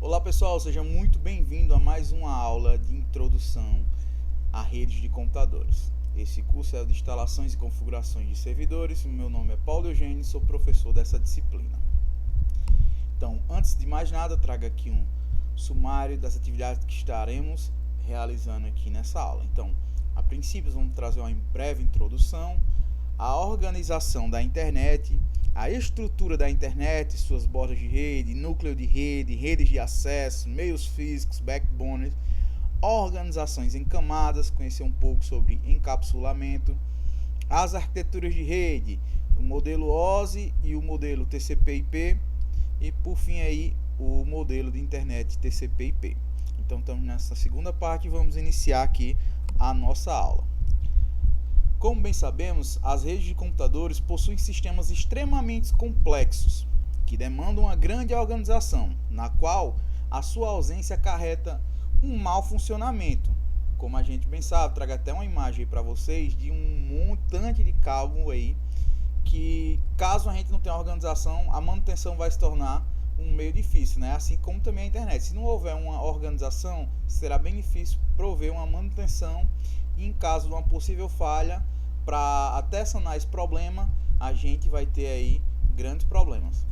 Olá pessoal, seja muito bem-vindo a mais uma aula de introdução a redes de computadores. Esse curso é de instalações e configurações de servidores. Meu nome é Paulo Eugênio e sou professor dessa disciplina. Então, antes de mais nada, trago aqui um sumário das atividades que estaremos realizando aqui nessa aula. Então, a princípio, vamos trazer uma breve introdução à organização da internet, a estrutura da internet, suas bordas de rede, núcleo de rede, redes de acesso, meios físicos, backbones, organizações em camadas, conhecer um pouco sobre encapsulamento, as arquiteturas de rede, o modelo OSI e o modelo TCP/IP e por fim aí o modelo de internet TCP/IP. Então estamos nessa segunda parte e vamos iniciar aqui a nossa aula. Como bem sabemos, as redes de computadores possuem sistemas extremamente complexos, que demandam uma grande organização, na qual a sua ausência acarreta um mau funcionamento. Como a gente bem sabe, trago até uma imagem para vocês de um montante de cabo aí, que caso a gente não tenha organização, a manutenção vai se tornar um meio difícil, né? Assim como também a internet. Se não houver uma organização, será bem difícil prover uma manutenção e em caso de uma possível falha, para até sanar esse problema, a gente vai ter aí grandes problemas.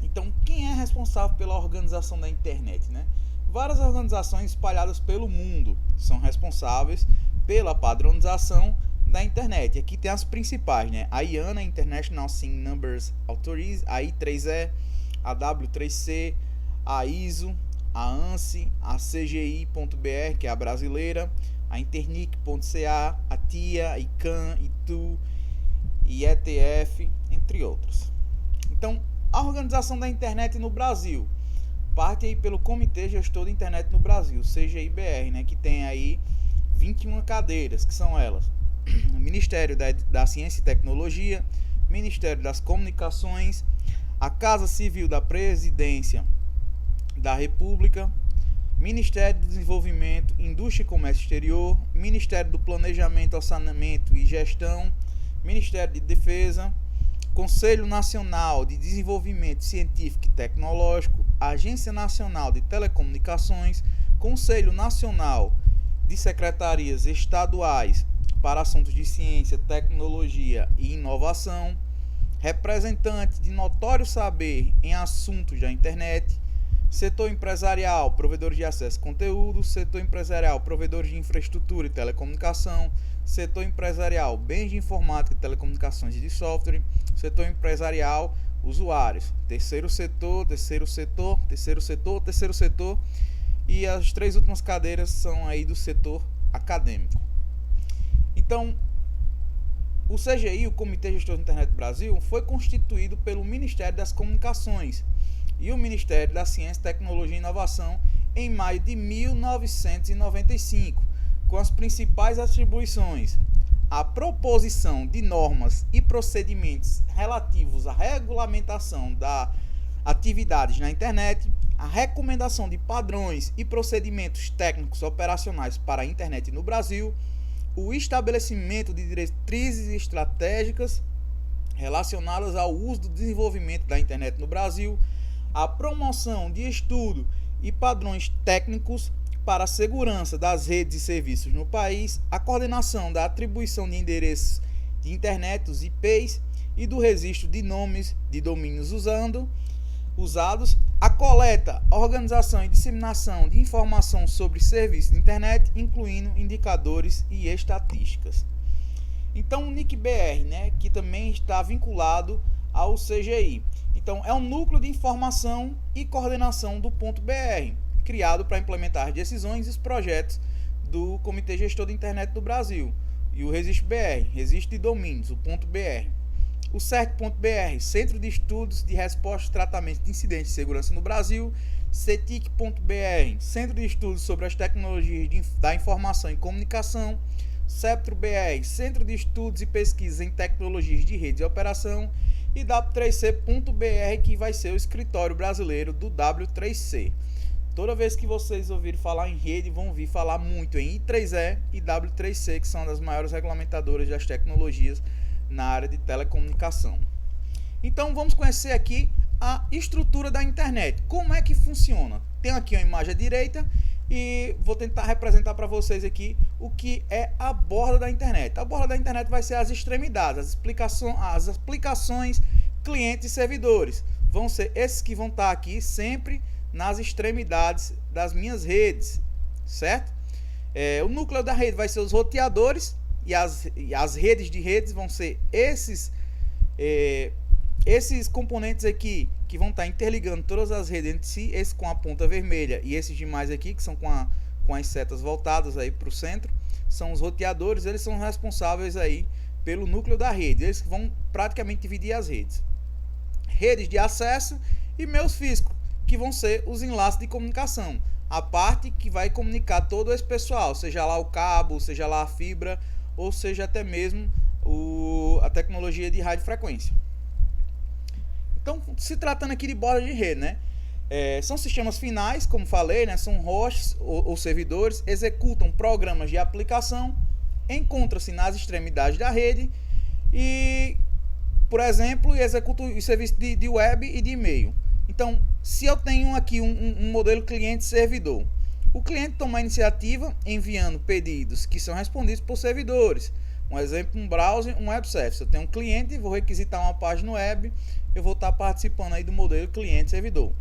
Então, quem é responsável pela organização da internet, né? Várias organizações espalhadas pelo mundo são responsáveis pela padronização da internet. Aqui tem as principais, né? A IANA, International Serial Numbers Authority, a I3E, a W3C, a ISO, a ANSI, a CGI.br, que é a brasileira, a Internic.ca, a TIA, a ICANN, ITU, IETF, entre outros. Então, a organização da internet no Brasil parte aí pelo Comitê Gestor da Internet no Brasil, CGI-BR, né, que tem aí 21 cadeiras, que são elas: Ministério da Ciência e Tecnologia, Ministério das Comunicações, a Casa Civil da Presidência da República, Ministério do Desenvolvimento, Indústria e Comércio Exterior, Ministério do Planejamento, Orçamento e Gestão, Ministério de Defesa, Conselho Nacional de Desenvolvimento Científico e Tecnológico, Agência Nacional de Telecomunicações, Conselho Nacional de Secretarias Estaduais para Assuntos de Ciência, Tecnologia e Inovação, representante de notório saber em assuntos da internet, setor empresarial, provedores de acesso a conteúdo, setor empresarial, provedores de infraestrutura e telecomunicação, setor empresarial, bens de informática, telecomunicações e de software, setor empresarial, usuários, terceiro setor, e as três últimas cadeiras são aí do setor acadêmico. Então, o CGI, o Comitê Gestor da Internet do Brasil, foi constituído pelo Ministério das Comunicações e o Ministério da Ciência, Tecnologia e Inovação em maio de 1995, com as principais atribuições: a proposição de normas e procedimentos relativos à regulamentação das atividades na internet, a recomendação de padrões e procedimentos técnicos operacionais para a internet no Brasil, o estabelecimento de diretrizes estratégicas relacionadas ao uso do desenvolvimento da internet no Brasil, a promoção de estudo e padrões técnicos para a segurança das redes e serviços no país, a coordenação da atribuição de endereços de internet, os IPs, e do registro de nomes de domínios usados, a coleta, organização e disseminação de informação sobre serviços de internet, incluindo indicadores e estatísticas. Então, o NIC-BR, né, que também está vinculado ao CGI. Então, é um núcleo de informação e coordenação do .br, criado para implementar decisões e projetos do Comitê Gestor da Internet do Brasil. E o Registro BR, Registro de Domínios, o .br. O CERT.br, Centro de Estudos de Resposta e Tratamento de Incidentes de Segurança no Brasil. CETIC.br, Centro de Estudos sobre as Tecnologias da Informação e Comunicação. CEPTRO-BR, Centro de Estudos e Pesquisas em Tecnologias de Rede e Operação. E W3C.br, que vai ser o escritório brasileiro do W3C. Toda vez que vocês ouvirem falar em rede, vão ouvir falar muito em I3E e W3C, que são uma das maiores regulamentadoras das tecnologias na área de telecomunicação. Então vamos conhecer aqui a estrutura da internet. Como é que funciona? Tenho aqui uma imagem à direita e vou tentar representar para vocês aqui o que é a borda da internet. A borda da internet vai ser as extremidades, as aplicações, clientes e servidores. Vão ser esses que vão estar aqui sempre nas extremidades das minhas redes, certo? O núcleo da rede vai ser os roteadores e as redes de redes vão ser esses componentes aqui que vão estar interligando todas as redes entre si, esse com a ponta vermelha e esses demais aqui que são com as setas voltadas aí para o centro, são os roteadores. Eles são responsáveis aí pelo núcleo da rede, eles vão praticamente dividir as redes. Redes de acesso e meios físicos, que vão ser os enlaces de comunicação, a parte que vai comunicar todo esse pessoal, seja lá o cabo, seja lá a fibra, ou seja até mesmo a tecnologia de radiofrequência. Então, se tratando aqui de borda de rede, né? São sistemas finais, como falei, né? São hosts ou servidores, executam programas de aplicação, encontram-se nas extremidades da rede e, por exemplo, executam os serviços de web e de e-mail. Então, se eu tenho aqui um modelo cliente-servidor, o cliente toma a iniciativa enviando pedidos que são respondidos por servidores. Um exemplo, um browser, um web service. Eu tenho um cliente, vou requisitar uma página web, eu vou estar participando aí do modelo cliente-servidor.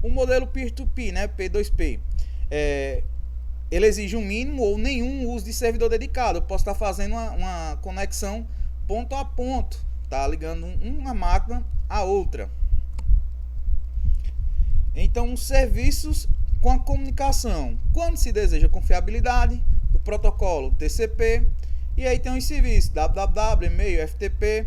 O modelo peer-to-peer, né, P2P, ele exige um mínimo ou nenhum uso de servidor dedicado. Eu posso estar fazendo uma conexão ponto a ponto, tá ligando uma máquina a outra. Então, serviços com a comunicação. Quando se deseja confiabilidade, o protocolo TCP, e aí tem os serviços www, e-mail, FTP,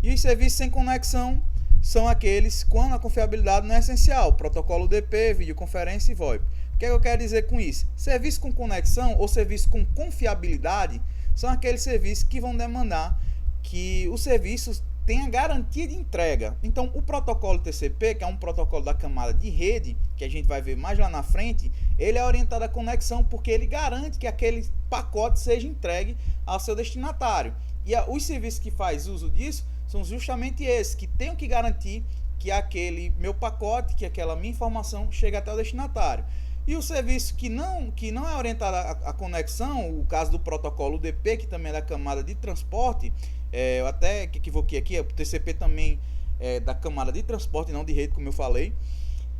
e os serviços sem conexão são aqueles quando a confiabilidade não é essencial, protocolo UDP, videoconferência e VoIP. O que eu quero dizer com isso? Serviço com conexão ou serviço com confiabilidade são aqueles serviços que vão demandar que os serviços tenha garantia de entrega. Então, o protocolo TCP, que é um protocolo da camada de rede, que a gente vai ver mais lá na frente, ele é orientado à conexão porque ele garante que aquele pacote seja entregue ao seu destinatário. E os serviços que faz uso disso são justamente esses, que tenham que garantir que aquele meu pacote, que aquela minha informação chegue até o destinatário. E o serviço que não é orientado à conexão, o caso do protocolo UDP, que também é da camada de transporte, eu até equivoquei aqui, o TCP também é da camada de transporte, não de rede, como eu falei.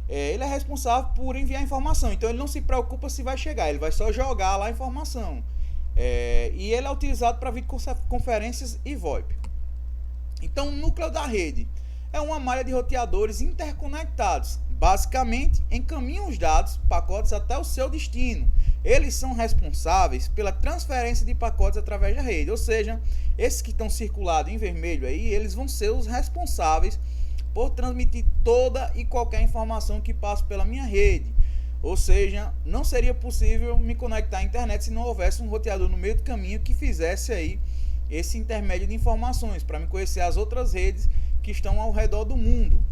Ele é responsável por enviar informação, então ele não se preocupa se vai chegar, ele vai só jogar lá a informação. E ele é utilizado para videoconferências e VoIP. Então, o núcleo da rede é uma malha de roteadores interconectados. Basicamente, encaminham os dados, pacotes até o seu destino. Eles são responsáveis pela transferência de pacotes através da rede. Ou seja, esses que estão circulados em vermelho aí, eles vão ser os responsáveis por transmitir toda e qualquer informação que passe pela minha rede. Ou seja, não seria possível me conectar à internet se não houvesse um roteador no meio do caminho que fizesse aí esse intermédio de informações para me conhecer as outras redes que estão ao redor do mundo.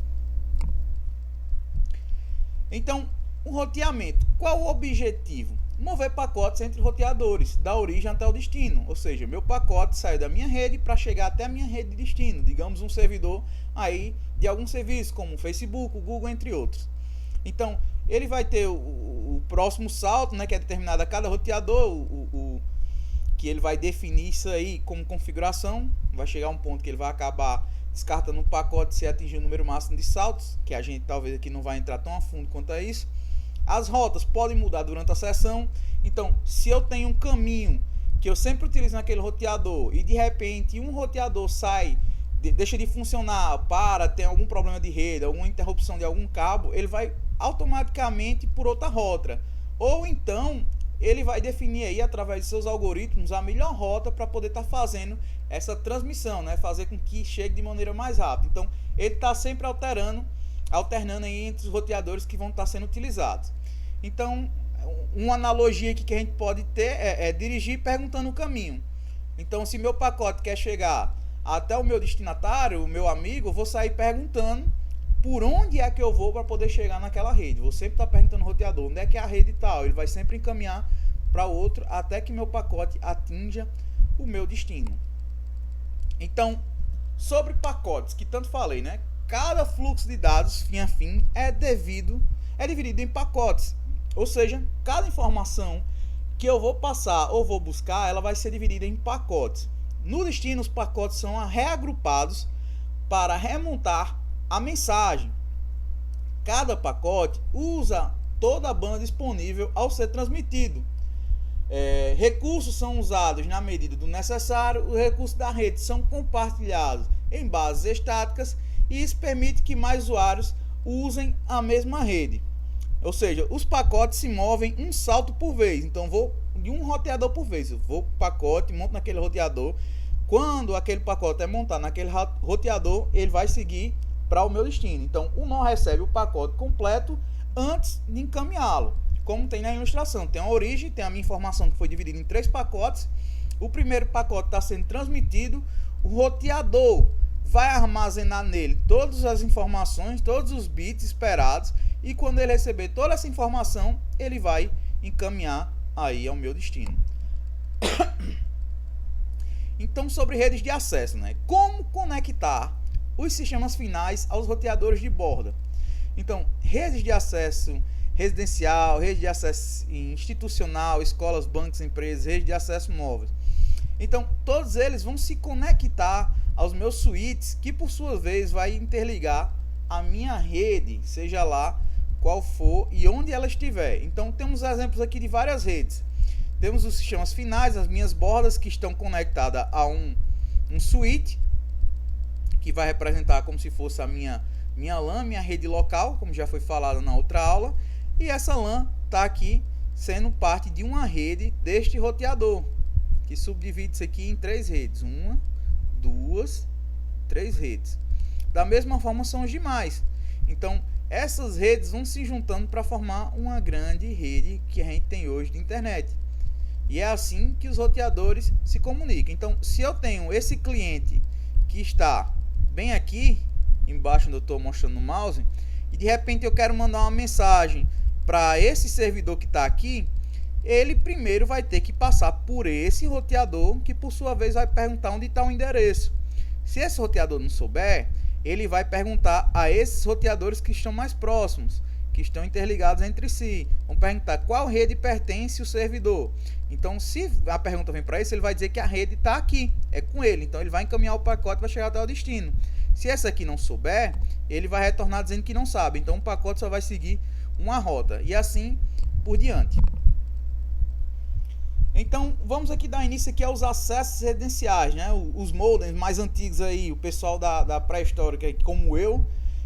Então, o roteamento, qual o objetivo? Mover pacotes entre roteadores, da origem até o destino. Ou seja, meu pacote sai da minha rede para chegar até a minha rede de destino. Digamos um servidor aí de algum serviço, como o Facebook, o Google, entre outros. Então, ele vai ter o próximo salto, né, que é determinado a cada roteador, que ele vai definir isso aí como configuração. Vai chegar um ponto que ele vai acabar descartando um pacote se atingir o número máximo de saltos, que a gente talvez aqui não vai entrar tão a fundo quanto a isso. As rotas podem mudar durante a sessão. Então, se eu tenho um caminho que eu sempre utilizo naquele roteador e de repente um roteador sai, deixa de funcionar, tem algum problema de rede, alguma interrupção de algum cabo, ele vai automaticamente por outra rota. Ou então ele vai definir aí através de seus algoritmos a melhor rota para poder estar fazendo essa transmissão, né? Fazer com que chegue de maneira mais rápida. Então ele está sempre alternando aí entre os roteadores que vão estar sendo utilizados. Então, uma analogia aqui que a gente pode ter é dirigir perguntando o caminho. Então, se meu pacote quer chegar até o meu destinatário, o meu amigo, eu vou sair perguntando por onde é que eu vou para poder chegar naquela rede. Vou sempre estar perguntando ao roteador onde é que é a rede e tal. Ele vai sempre encaminhar para outro até que meu pacote atinja o meu destino. Então, sobre pacotes, que tanto falei, né? cada fluxo de dados fim a fim é dividido em pacotes. Ou seja, cada informação que eu vou passar ou vou buscar, ela vai ser dividida em pacotes. No destino, os pacotes são reagrupados para remontar a mensagem. Cada pacote usa toda a banda disponível ao ser transmitido. Recursos são usados na medida do necessário. Os recursos da rede são compartilhados em bases estáticas e isso permite que mais usuários usem a mesma rede. Ou seja, os pacotes se movem um salto por vez. Então vou de um roteador por vez. Eu vou para o pacote, monto naquele roteador. Quando aquele pacote é montado naquele roteador, ele vai seguir para o meu destino. Então o nó recebe o pacote completo antes de encaminhá-lo. Como tem na ilustração, tem a origem, tem a minha informação que foi dividida em 3 pacotes. O primeiro pacote está sendo transmitido, o roteador vai armazenar nele todas as informações, todos os bits esperados, e quando ele receber toda essa informação, ele vai encaminhar aí ao meu destino. Então, sobre redes de acesso, né? Como conectar os sistemas finais aos roteadores de borda? Então, redes de acesso residencial, rede de acesso institucional, escolas, bancos, empresas, rede de acesso móveis. Então, todos eles vão se conectar aos meus switches, que por sua vez vai interligar a minha rede, seja lá qual for e onde ela estiver. Então, temos exemplos aqui de várias redes. Temos os sistemas finais, as minhas bordas que estão conectadas a um switch, que vai representar como se fosse a minha LAN, minha rede local, como já foi falado na outra aula. E essa LAN está aqui sendo parte de uma rede deste roteador, que subdivide isso aqui em 3 redes. 1, 2, 3 redes. Da mesma forma são os demais. Então, essas redes vão se juntando para formar uma grande rede que a gente tem hoje de internet. E é assim que os roteadores se comunicam. Então, se eu tenho esse cliente que está bem aqui, embaixo onde eu estou mostrando o mouse, e de repente eu quero mandar uma mensagem para esse servidor que está aqui, ele primeiro vai ter que passar por esse roteador, que por sua vez vai perguntar onde está o endereço. Se esse roteador não souber, ele vai perguntar a esses roteadores que estão mais próximos, que estão interligados entre si. Vão perguntar qual rede pertence o servidor. Então, se a pergunta vem para esse, ele vai dizer que a rede está aqui, é com ele. Então, ele vai encaminhar o pacote e vai chegar até o destino. Se essa aqui não souber, ele vai retornar dizendo que não sabe. Então, o pacote só vai seguir uma rota e assim por diante. Então, vamos aqui dar início aqui aos acessos residenciais, né? Os modems mais antigos aí, o pessoal da pré-histórica, como eu,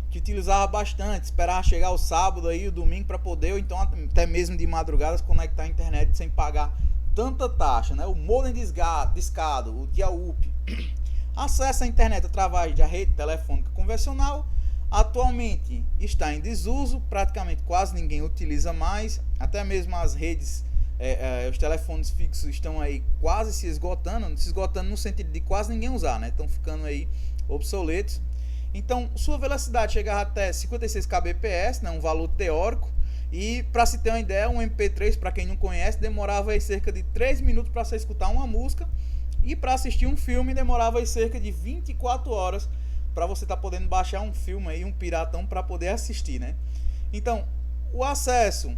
que utilizava bastante, esperava chegar o sábado aí, o domingo para poder, ou então até mesmo de madrugada, se conectar à internet sem pagar tanta taxa, né? O modem discado, o dial-up. Acesso à internet através da rede telefônica convencional. Atualmente está em desuso, praticamente quase ninguém utiliza mais, até mesmo as redes, os telefones fixos estão aí quase se esgotando no sentido de quase ninguém usar, né? Estão ficando aí obsoletos. Então, sua velocidade chegava até 56 kbps, né? Um valor teórico, e para se ter uma ideia, um MP3, para quem não conhece, demorava aí cerca de 3 minutos para você escutar uma música, e para assistir um filme demorava aí cerca de 24 horas para você estar podendo baixar um filme aí, um piratão, para poder assistir, né? Então, o acesso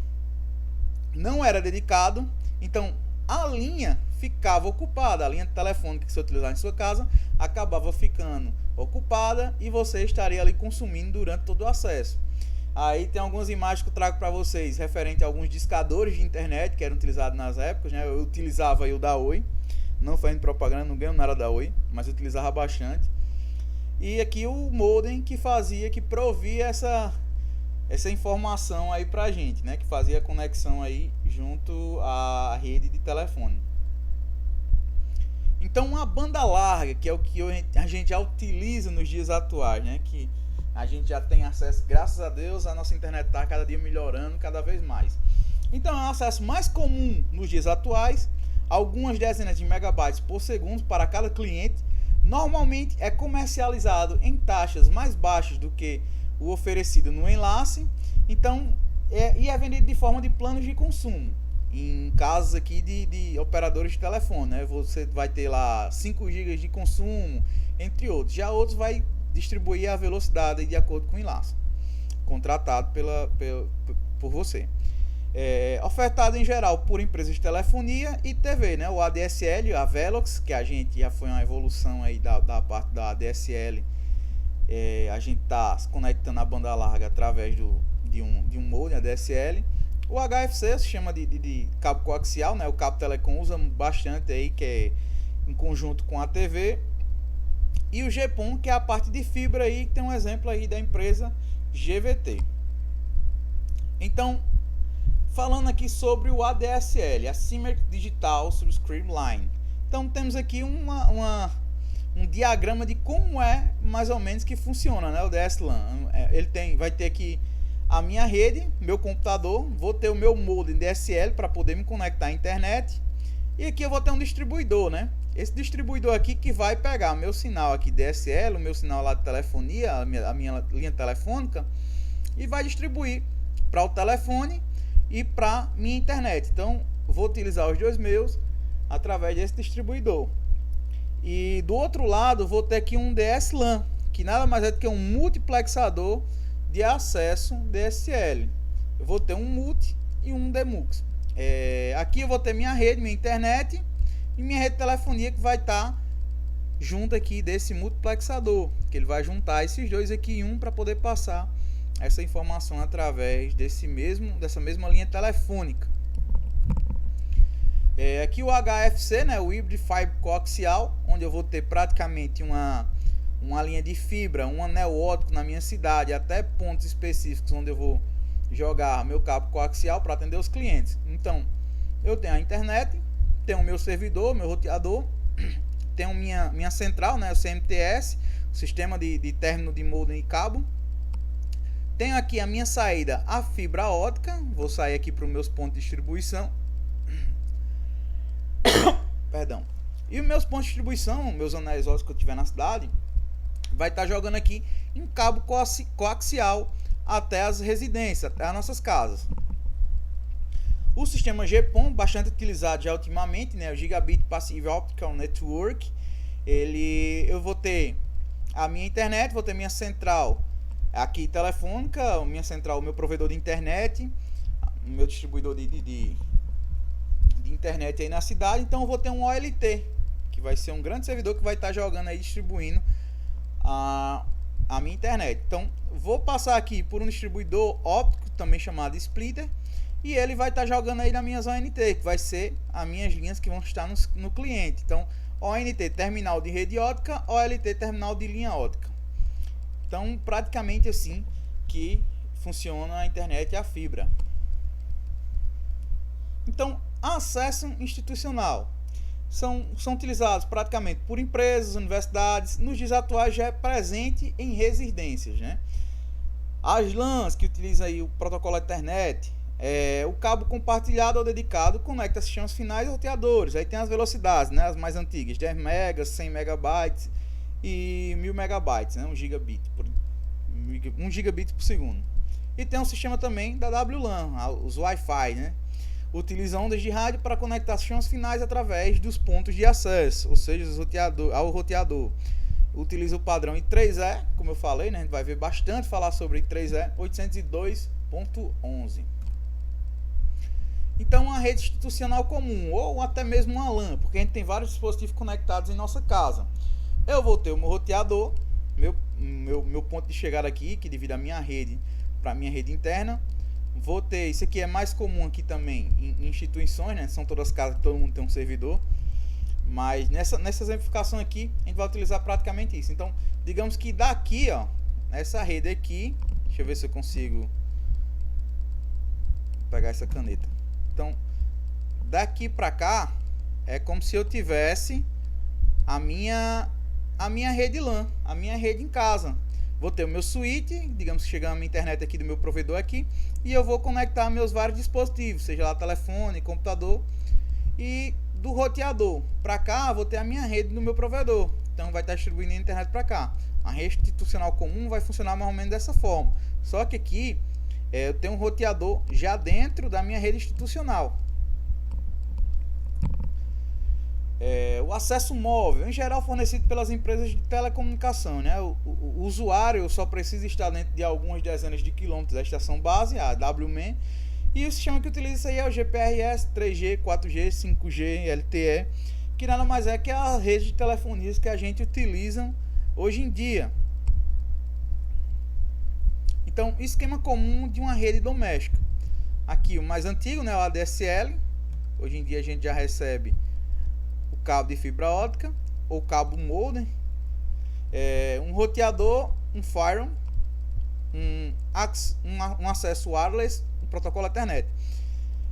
não era dedicado, então a linha ficava ocupada, a linha telefônica que você utilizar em sua casa acabava ficando ocupada e você estaria ali consumindo durante todo o acesso. Aí tem algumas imagens que eu trago para vocês referente a alguns discadores de internet que eram utilizados nas épocas, né? Eu utilizava aí o da Oi, não fazendo propaganda, não ganho nada da Oi, mas eu utilizava bastante. E aqui o modem que provia essa informação aí pra gente, né? Que fazia a conexão aí junto à rede de telefone. Então, uma banda larga, que é o que a gente já utiliza nos dias atuais, né? Que a gente já tem acesso, graças a Deus, a nossa internet está cada dia melhorando, cada vez mais. Então, é um acesso mais comum nos dias atuais, algumas dezenas de megabytes por segundo para cada cliente. Normalmente é comercializado em taxas mais baixas do que o oferecido no enlace, então é vendido de forma de planos de consumo. Em casos aqui de operadores de telefone, né? Você vai ter lá 5 GB de consumo, entre outros. Já outros vai distribuir a velocidade de acordo com o enlace contratado por você. Ofertado em geral por empresas de telefonia e TV, né? O ADSL, a Velox, que a gente já foi uma evolução aí da parte da ADSL. A gente está se conectando a banda larga através de um modem ADSL. O HFC se chama de cabo coaxial, né? O cabo telecom usa bastante aí, que é em conjunto com a TV. E o GPON, que é a parte de fibra aí, que tem um exemplo aí da empresa GVT. Então, falando aqui sobre o ADSL, Asymmetric Digital Subscribe Line. Então temos aqui um diagrama de como é mais ou menos que funciona, né, o DSLAN. Vai ter aqui a minha rede, meu computador, vou ter o meu modem DSL para poder me conectar à internet, e aqui eu vou ter um distribuidor, né? Esse distribuidor aqui que vai pegar meu sinal aqui DSL, o meu sinal lá de telefonia, a minha linha telefônica, e vai distribuir para o telefone e para minha internet. Então vou utilizar os dois meus através desse distribuidor. E do outro lado vou ter aqui um DSLAN, que nada mais é do que um multiplexador de acesso DSL. Eu vou ter um multi e um demux. Aqui eu vou ter minha rede, minha internet e minha rede de telefonia, que vai estar junto aqui desse multiplexador, que ele vai juntar esses dois aqui em um para poder passar essa informação através dessa mesma linha telefônica. Aqui o HFC, né, o Hybrid Fiber Coaxial, onde eu vou ter praticamente uma linha de fibra, um anel óptico na minha cidade, até pontos específicos onde eu vou jogar meu cabo coaxial para atender os clientes. Então, eu tenho a internet, tenho o meu servidor, meu roteador, tenho minha central, né, o CMTS, o sistema de término de modem e cabo. Tenho aqui a minha saída, a fibra ótica. Vou sair aqui para os meus pontos de distribuição. Perdão. E os meus pontos de distribuição, meus anéis óticos que eu tiver na cidade, vai estar jogando aqui em cabo coaxial até as residências, até as nossas casas. O sistema GPON, bastante utilizado já ultimamente, né, o Gigabit Passive Optical Network. Eu vou ter a minha internet, vou ter minha central aqui telefônica, minha central, o meu provedor de internet, o meu distribuidor de internet aí na cidade. Então eu vou ter um OLT, que vai ser um grande servidor que vai estar jogando aí, distribuindo a minha internet. Então vou passar aqui por um distribuidor óptico, também chamado splitter, e ele vai estar jogando aí nas minhas ONT, que vai ser as minhas linhas que vão estar no cliente. Então ONT terminal de rede óptica, OLT terminal de linha óptica. Então, praticamente assim que funciona a internet e a fibra. Então, acesso institucional são utilizados praticamente por empresas, universidades. Nos dias atuais já é presente em residências, né? As LANs que utilizam aí o protocolo Ethernet, o cabo compartilhado ou dedicado conecta sistemas finais e roteadores. Aí tem as velocidades, né? As mais antigas, 10 megas, 100 megabytes e 1000 megabytes, né? 1 gigabit por segundo. E tem um sistema também da WLAN, os Wi-Fi, né? Utiliza ondas de rádio para conectar sistemas finais através dos pontos de acesso, ou seja, ao roteador. Utiliza o padrão I3E, como eu falei, né? A gente vai ver bastante falar sobre I3E 802.11. Então, uma rede institucional comum, ou até mesmo uma LAN, porque a gente tem vários dispositivos conectados em nossa casa. Eu vou ter o meu roteador, meu ponto de chegada aqui, que divide a minha rede para a minha rede interna. Vou ter, isso aqui é mais comum aqui também em instituições, né? São todas as casas que todo mundo tem um servidor. Mas nessa exemplificação aqui, a gente vai utilizar praticamente isso. Então, digamos que daqui, ó, nessa rede aqui, deixa eu ver se eu consigo pegar essa caneta. Então, daqui para cá, é como se eu tivesse a minha rede LAN, a minha rede em casa. Vou ter o meu switch, digamos que chegando a minha internet aqui do meu provedor aqui, e eu vou conectar meus vários dispositivos, seja lá telefone, computador, e do roteador para cá vou ter a minha rede do meu provedor. Então vai estar distribuindo a internet para cá. A rede institucional comum vai funcionar mais ou menos dessa forma. Só que aqui eu tenho um roteador já dentro da minha rede institucional. O acesso móvel, em geral fornecido pelas empresas de telecomunicação, né? O usuário só precisa estar dentro de algumas dezenas de quilômetros da estação base, a WMAN, e o sistema que utiliza isso aí é o GPRS, 3G, 4G, 5G, LTE, que nada mais é que a rede de telefonias que a gente utiliza hoje em dia. Então, esquema comum de uma rede doméstica. Aqui o mais antigo, né, o ADSL. Hoje em dia a gente já recebe o cabo de fibra óptica ou cabo modem, um roteador, um firewall, um acesso wireless, um protocolo Ethernet.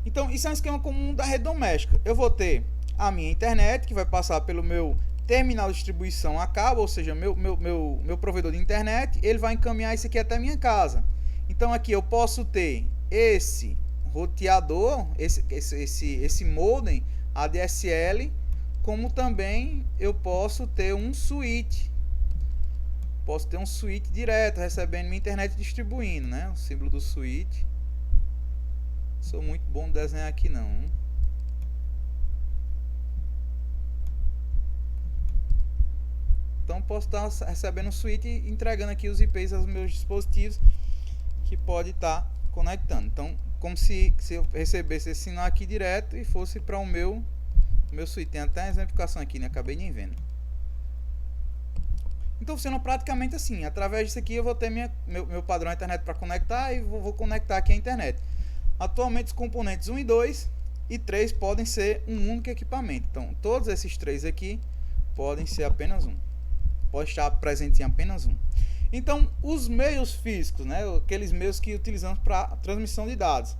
Então isso é um esquema comum da rede doméstica. Eu vou ter a minha internet, que vai passar pelo meu terminal de distribuição a cabo, ou seja, meu provedor de internet, ele vai encaminhar isso aqui até a minha casa. Então aqui eu posso ter esse roteador, esse modem ADSL, como também eu posso ter um switch. Posso ter um switch direto, recebendo minha internet e distribuindo, né? O símbolo do switch. Sou muito bom de desenhar aqui não. Então posso estar recebendo um switch e entregando aqui os IPs aos meus dispositivos que pode estar conectando. Então, como se eu recebesse esse sinal aqui direto e fosse para o meu switch. Tem até a exemplificação aqui, né? Acabei nem vendo. Então funciona praticamente assim. Através disso aqui eu vou ter meu padrão internet para conectar e vou conectar aqui a internet. Atualmente os componentes 1 e 2 e 3 podem ser um único equipamento. Então todos esses três aqui podem ser apenas um. Pode estar presente em apenas um. Então os meios físicos, né? Aqueles meios que utilizamos para transmissão de dados.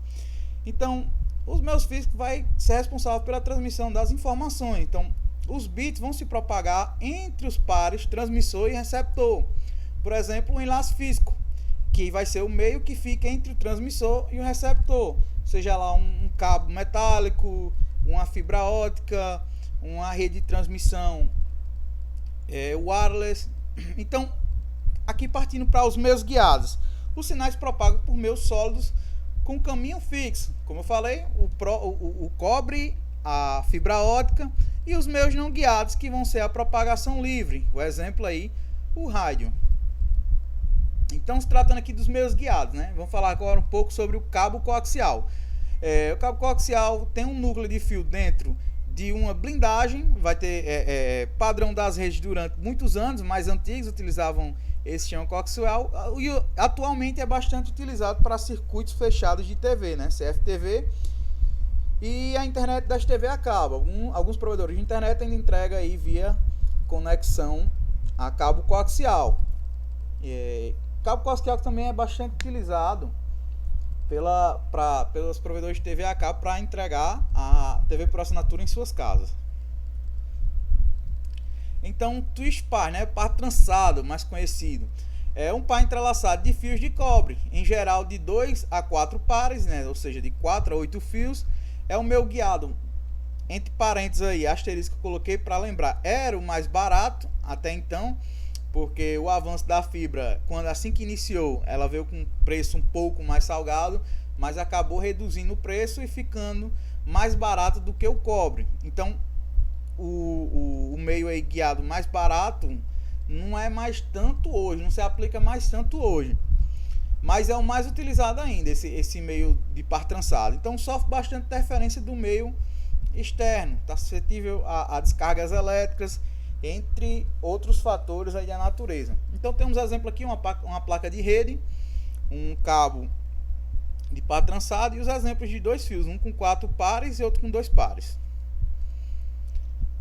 Então os meios físicos vai ser responsável pela transmissão das informações. Então os bits vão se propagar entre os pares transmissor e receptor. Por exemplo, o enlace físico, que vai ser o meio que fica entre o transmissor e o receptor. Seja lá um cabo metálico, uma fibra óptica, uma rede de transmissão wireless. Então, aqui partindo para os meios guiados. Os sinais propagam por meios sólidos com caminho fixo. Como eu falei, o cobre, a fibra óptica, e os meios não guiados, que vão ser a propagação livre. O exemplo aí, o rádio. Então, se tratando aqui dos meios guiados, né? Vamos falar agora um pouco sobre o cabo coaxial. O cabo coaxial tem um núcleo de fio dentro de uma blindagem, vai ter padrão das redes durante muitos anos. Mais antigos utilizavam esse chão coaxial e atualmente é bastante utilizado para circuitos fechados de TV, né? CFTV e a internet das TV a cabo. Alguns provedores de internet ainda entregam aí via conexão a cabo coaxial. Cabo coaxial também é bastante utilizado pelos provedores de TV a cabo para entregar a TV por assinatura em suas casas. Então, twist par, né, par trançado, mais conhecido, é um par entrelaçado de fios de cobre, em geral de 2 a 4 pares, né, ou seja, de 4 a 8 fios. É o meu guiado, entre parênteses aí, asterisco que eu coloquei para lembrar, era o mais barato até então, porque o avanço da fibra, assim que iniciou, ela veio com um preço um pouco mais salgado, mas acabou reduzindo o preço e ficando mais barato do que o cobre. Então, o meio aí guiado mais barato não é mais tanto hoje, não se aplica mais tanto hoje, mas é o mais utilizado ainda, esse meio de par trançado. Então sofre bastante interferência do meio externo, está suscetível a descargas elétricas, entre outros fatores aí da natureza. Então temos exemplo aqui, uma placa de rede, um cabo de par trançado e os exemplos de dois fios, um com 4 pares e outro com 2 pares.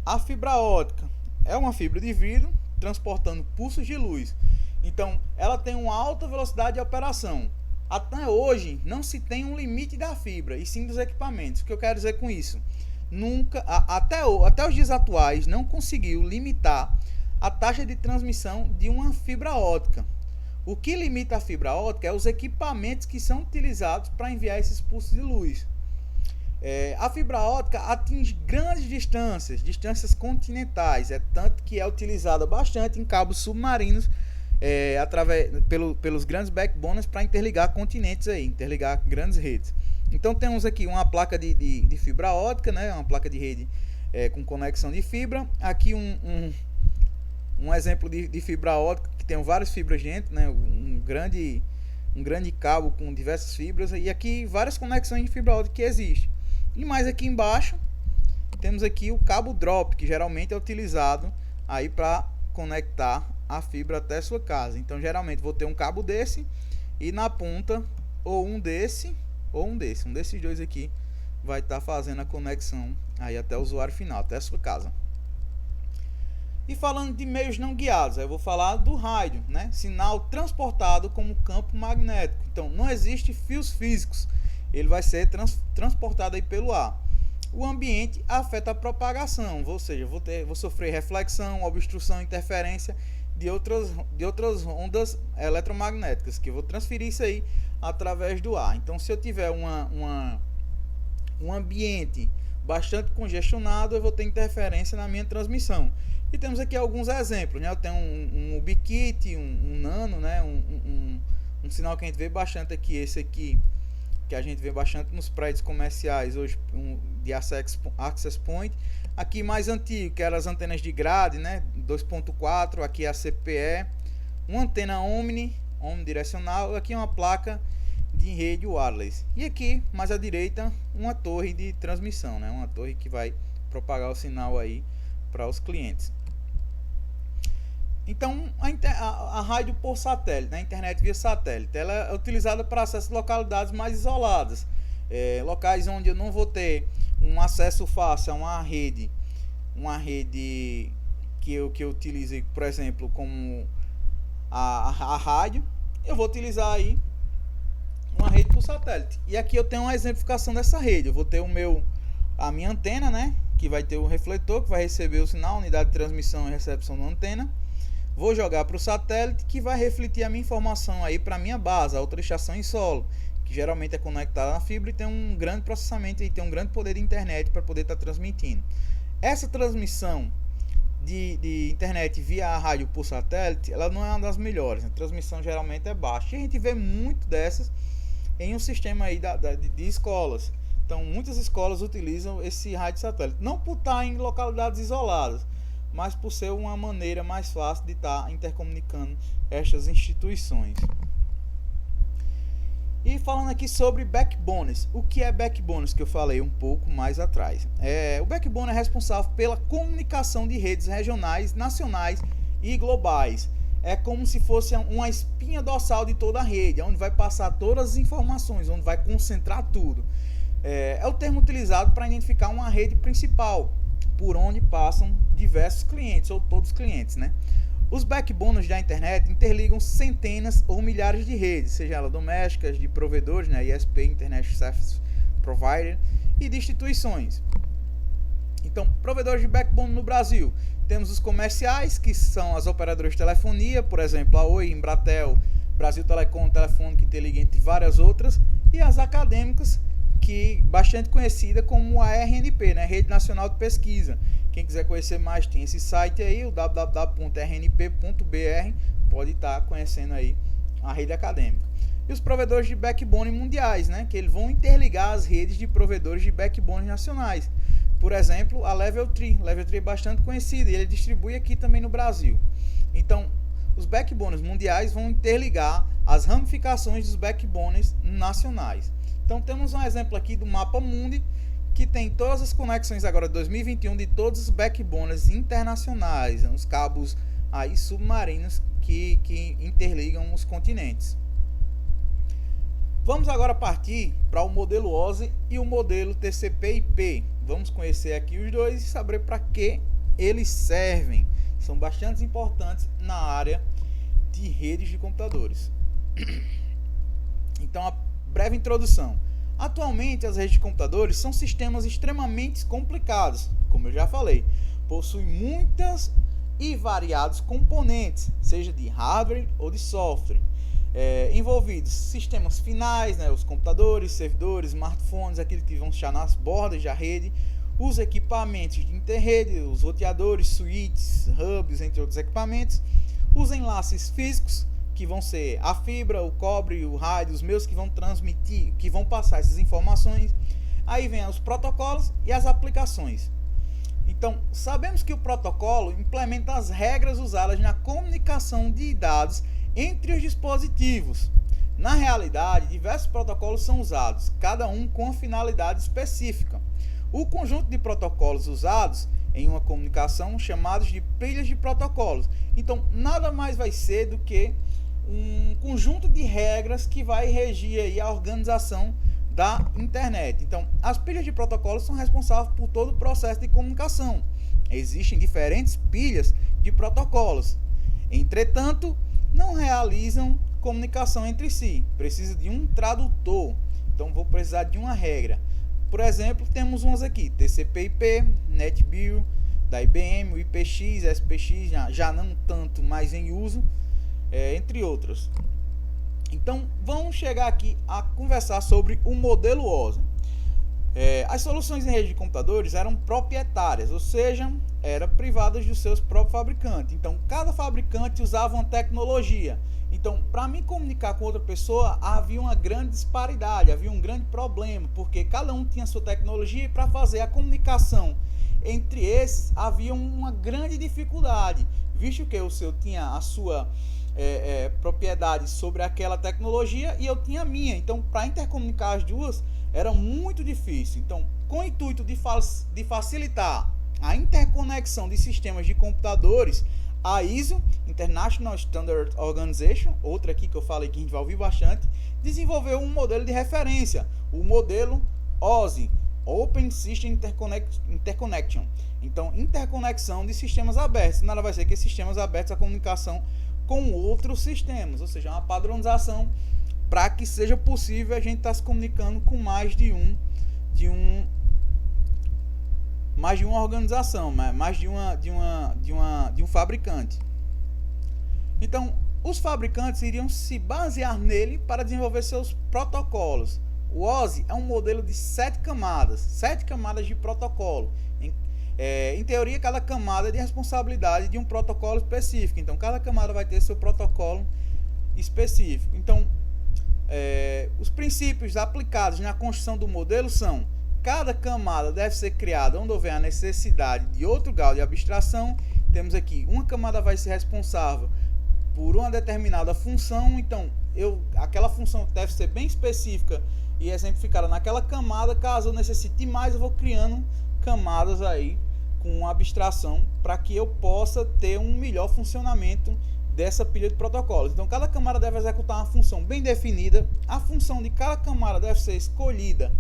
A fibra óptica é uma fibra de vidro transportando pulsos de luz. Então, ela tem uma alta velocidade de operação. Até hoje, não se tem um limite da fibra, e sim dos equipamentos. O que eu quero dizer com isso? Até os dias atuais, não conseguiu limitar a taxa de transmissão de uma fibra óptica. O que limita a fibra óptica é os equipamentos que são utilizados para enviar esses pulsos de luz. A fibra óptica atinge grandes distâncias continentais, tanto que é utilizada bastante em cabos submarinos, pelos grandes backbones para interligar continentes aí, interligar grandes redes. Então temos aqui uma placa de fibra óptica, né, uma placa de rede com conexão de fibra. Aqui um exemplo de fibra ótica, que tem várias fibras dentro, né? um grande cabo com diversas fibras, e aqui várias conexões de fibra ótica que existem. E mais aqui embaixo temos aqui o cabo drop, que geralmente é utilizado aí para conectar a fibra até sua casa. Então geralmente vou ter um cabo desse e na ponta ou um desses dois aqui vai estar fazendo a conexão aí até o usuário final, até a sua casa. E falando de meios não guiados, eu vou falar do rádio, né? Sinal transportado como campo magnético. Então não existe fios físicos, ele vai ser transportado aí pelo ar. O ambiente afeta a propagação, ou seja, vou sofrer reflexão, obstrução, interferência de outras ondas eletromagnéticas, que eu vou transferir isso aí através do ar. Então se eu tiver um ambiente bastante congestionado, eu vou ter interferência na minha transmissão. E temos aqui alguns exemplos, né? Eu tenho um Ubiquiti, um Nano, né? Um sinal que a gente vê bastante aqui, esse aqui, que a gente vê bastante nos prédios comerciais hoje, de access point. Aqui mais antigo, que eram as antenas de grade, né? 2.4, aqui a CPE, uma antena omnidirecional, aqui uma placa de rede wireless. E aqui, mais à direita, uma torre de transmissão, né? Uma torre que vai propagar o sinal aí para os clientes. Então, a rádio por satélite, né? A internet via satélite, ela é utilizada para acesso a localidades mais isoladas, locais onde eu não vou ter um acesso fácil a uma rede que eu utilize, por exemplo, como a rádio. Eu vou utilizar aí uma rede por satélite. E aqui eu tenho uma exemplificação dessa rede. Eu vou ter a minha antena, né? Que vai ter o refletor que vai receber o sinal, unidade de transmissão e recepção da antena. Vou jogar para o satélite, que vai refletir a minha informação aí para a minha base, a outra estação em solo, que geralmente é conectada na fibra e tem um grande processamento e tem um grande poder de internet para poder estar transmitindo. Essa transmissão de internet via rádio por satélite, ela não é uma das melhores, a transmissão geralmente é baixa, e a gente vê muito dessas em um sistema aí de escolas. Então muitas escolas utilizam esse rádio satélite, não por estar em localidades isoladas, mas por ser uma maneira mais fácil de estar intercomunicando estas instituições. E falando aqui sobre backbones, o que é backbones, que eu falei um pouco mais atrás. O backbone é responsável pela comunicação de redes regionais, nacionais e globais. É como se fosse uma espinha dorsal de toda a rede, onde vai passar todas as informações, onde vai concentrar tudo. É o termo utilizado para identificar uma rede principal, por onde passam diversos clientes, ou todos os clientes, né? Os backbones da internet interligam centenas ou milhares de redes, seja elas domésticas, de provedores, né, ISP, Internet Service Provider, e de instituições. Então, provedores de backbone no Brasil, temos os comerciais, que são as operadoras de telefonia, por exemplo, a Oi, Embratel, Brasil Telecom, Telefônica, Interliga, entre várias outras, e as acadêmicas, que bastante conhecida como a RNP, né? Rede Nacional de Pesquisa. Quem quiser conhecer mais, tem esse site aí, o www.rnp.br, pode estar conhecendo aí a rede acadêmica. E os provedores de backbone mundiais, né? Que eles vão interligar as redes de provedores de backbone nacionais. Por exemplo, a Level 3. Level 3 é bastante conhecida e ele distribui aqui também no Brasil. Então, os backbones mundiais vão interligar as ramificações dos backbones nacionais. Então temos um exemplo aqui do Mapa Mundi, que tem todas as conexões agora de 2021 de todos os backbones internacionais, os cabos aí submarinos que interligam os continentes. Vamos agora partir para o modelo OSI e o modelo TCP/IP. Vamos conhecer aqui os dois e saber para que eles servem. São bastante importantes na área de redes de computadores. Então, a breve introdução. Atualmente, as redes de computadores são sistemas extremamente complicados, como eu já falei. Possuem muitas e variados componentes, seja de hardware ou de software. Envolvidos sistemas finais, né, os computadores, servidores, smartphones, aqueles que vão estar nas bordas da rede, os equipamentos de interrede, os roteadores, switches, hubs, entre outros equipamentos, os enlaces físicos, que vão ser a fibra, o cobre, o rádio, os meios que vão transmitir, que vão passar essas informações. Aí vem os protocolos e as aplicações. Então, sabemos que o protocolo implementa as regras usadas na comunicação de dados entre os dispositivos. Na realidade, diversos protocolos são usados, cada um com uma finalidade específica. O conjunto de protocolos usados em uma comunicação chamados de pilhas de protocolos. Então, nada mais vai ser do que um conjunto de regras que vai regir aí a organização da internet. Então, as pilhas de protocolos são responsáveis por todo o processo de comunicação. Existem diferentes pilhas de protocolos. Entretanto, não realizam comunicação entre si. Precisa de um tradutor. Então, vou precisar de uma regra. Por exemplo, temos umas aqui: TCP/IP, NetBIOS, da IBM, o IPX, SPX, já não tanto mais em uso, entre outras. Então, vamos chegar aqui a conversar sobre o modelo OSI. As soluções em rede de computadores eram proprietárias, ou seja, eram privadas dos seus próprios fabricantes. Então, cada fabricante usava uma tecnologia. Então, para me comunicar com outra pessoa, havia uma grande disparidade, havia um grande problema, porque cada um tinha sua tecnologia e para fazer a comunicação entre esses havia uma grande dificuldade, visto que o seu tinha a sua propriedade sobre aquela tecnologia e eu tinha a minha. Então, para intercomunicar as duas era muito difícil. Então, com o intuito de facilitar a interconexão de sistemas de computadores, a ISO, International Standard Organization, outra aqui que eu falei que a gente vai ouvir bastante, desenvolveu um modelo de referência, o modelo OSI, Open System Interconnection. Então, interconexão de sistemas abertos. Nada vai ser que sistemas abertos a comunicação com outros sistemas, ou seja, uma padronização para que seja possível a gente estar se comunicando com mais de uma organização, mais de um fabricante. Então, os fabricantes iriam se basear nele para desenvolver seus protocolos. O OSI é um modelo de 7 camadas de protocolo. Em teoria, cada camada é de responsabilidade de um protocolo específico. Então, cada camada vai ter seu protocolo específico. Então, os princípios aplicados na construção do modelo são: cada camada deve ser criada onde houver a necessidade de outro grau de abstração. Temos aqui, uma camada vai ser responsável por uma determinada função. Então, aquela função deve ser bem específica e exemplificada naquela camada. Caso eu necessite de mais, eu vou criando camadas aí com abstração para que eu possa ter um melhor funcionamento dessa pilha de protocolos. Então, cada camada deve executar uma função bem definida. A função de cada camada deve ser escolhida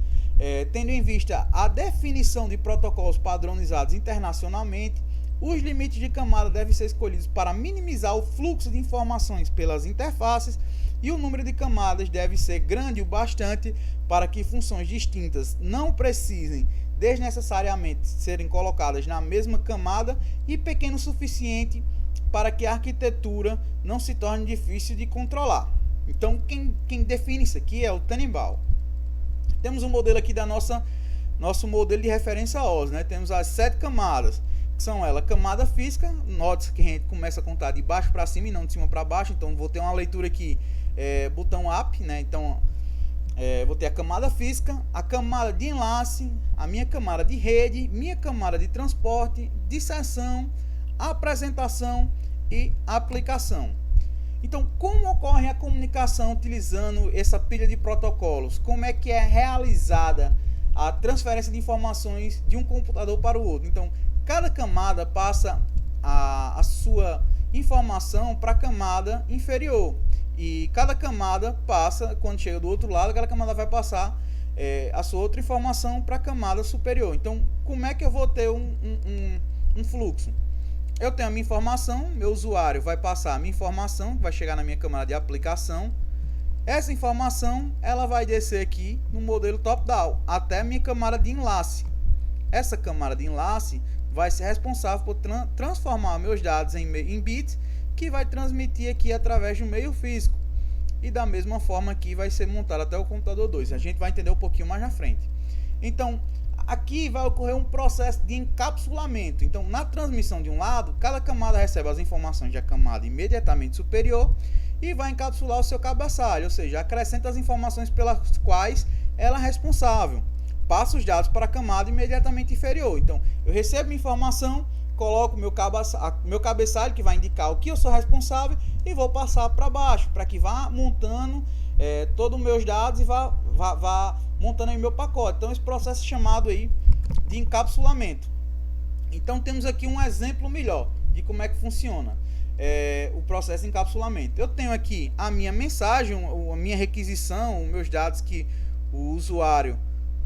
tendo em vista a definição de protocolos padronizados internacionalmente. Os limites de camada devem ser escolhidos para minimizar o fluxo de informações pelas interfaces, e o número de camadas deve ser grande o bastante para que funções distintas não precisem desnecessariamente serem colocadas na mesma camada, e pequeno o suficiente para que a arquitetura não se torne difícil de controlar. Então, quem define isso aqui é o Tannenbaum. Temos um modelo aqui da nosso modelo de referência OSI, né? Temos as 7 camadas, que são ela: camada física. Note que a gente começa a contar de baixo para cima e não de cima para baixo. Então, vou ter uma leitura aqui, botão up, né? Então, vou ter a camada física, a camada de enlace, a minha camada de rede, minha camada de transporte, de sessão, apresentação e aplicação. Então, como ocorre a comunicação utilizando essa pilha de protocolos? Como é que é realizada a transferência de informações de um computador para o outro? Então, cada camada passa a sua informação para a camada inferior. E cada camada passa, quando chega do outro lado, cada camada vai passar a sua outra informação para a camada superior. Então, como é que eu vou ter um fluxo? Eu tenho a minha informação, meu usuário vai passar a minha informação, vai chegar na minha camada de aplicação. Essa informação ela vai descer aqui no modelo top-down até a minha camada de enlace. Essa camada de enlace vai ser responsável por transformar meus dados em bits, que vai transmitir aqui através do meio físico. E da mesma forma aqui vai ser montado até o computador 2. A gente vai entender um pouquinho mais na frente. Então, aqui vai ocorrer um processo de encapsulamento. Então, na transmissão de um lado, cada camada recebe as informações da camada imediatamente superior e vai encapsular o seu cabeçalho, ou seja, acrescenta as informações pelas quais ela é responsável. passo os dados para a camada imediatamente inferior. Então, eu recebo a informação, coloco meu cabeçalho que vai indicar o que eu sou responsável e vou passar para baixo, para que vá montando todos os meus dados e vá montando aí meu pacote. Então, esse processo é chamado aí de encapsulamento. Então, temos aqui um exemplo melhor de como é que funciona o processo de encapsulamento. Eu tenho aqui a minha mensagem, a minha requisição, os meus dados que o usuário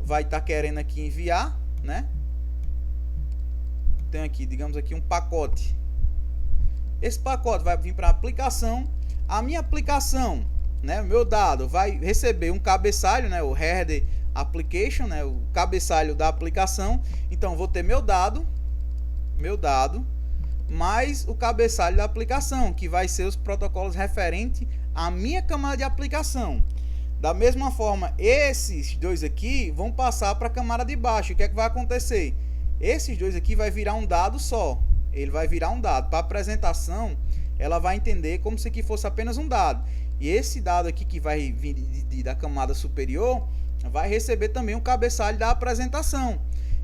vai estar querendo aqui enviar, né? Tenho aqui, digamos aqui, um pacote. Esse pacote vai vir para a aplicação. A minha aplicação, né, o meu dado vai receber um cabeçalho, né, o header application, né, o cabeçalho da aplicação. Então, vou ter meu dado mais o cabeçalho da aplicação, que vai ser os protocolos referentes à minha camada de aplicação. Da mesma forma, esses dois aqui vão passar para a camada de baixo. O que é que vai acontecer? Esses dois aqui vai virar um dado só. Ele vai virar um dado. Para a apresentação, ela vai entender como se aqui fosse apenas um dado. E esse dado aqui que vai vir da camada superior, vai receber também o cabeçalho da apresentação.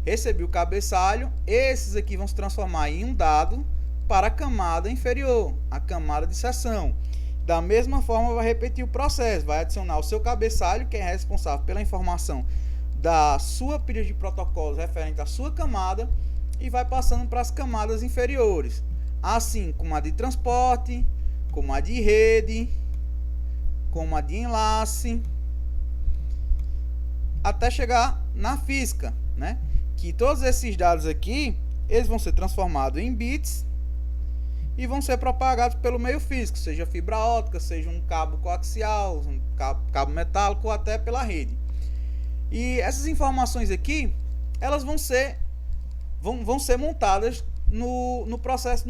Recebi o cabeçalho, esses aqui vão se transformar em um dado para a camada inferior, a camada de seção. Da mesma forma, vai repetir o processo, vai adicionar o seu cabeçalho, que é responsável pela informação da sua pilha de protocolos referente à sua camada, e vai passando para as camadas inferiores, assim como a de transporte, como a de rede, como a de enlace, até chegar na física, né? Que todos esses dados aqui, eles vão ser transformados em bits e vão ser propagados pelo meio físico, seja fibra óptica, seja um cabo coaxial, um cabo metálico ou até pela rede. E essas informações aqui, elas vão ser montadas no processo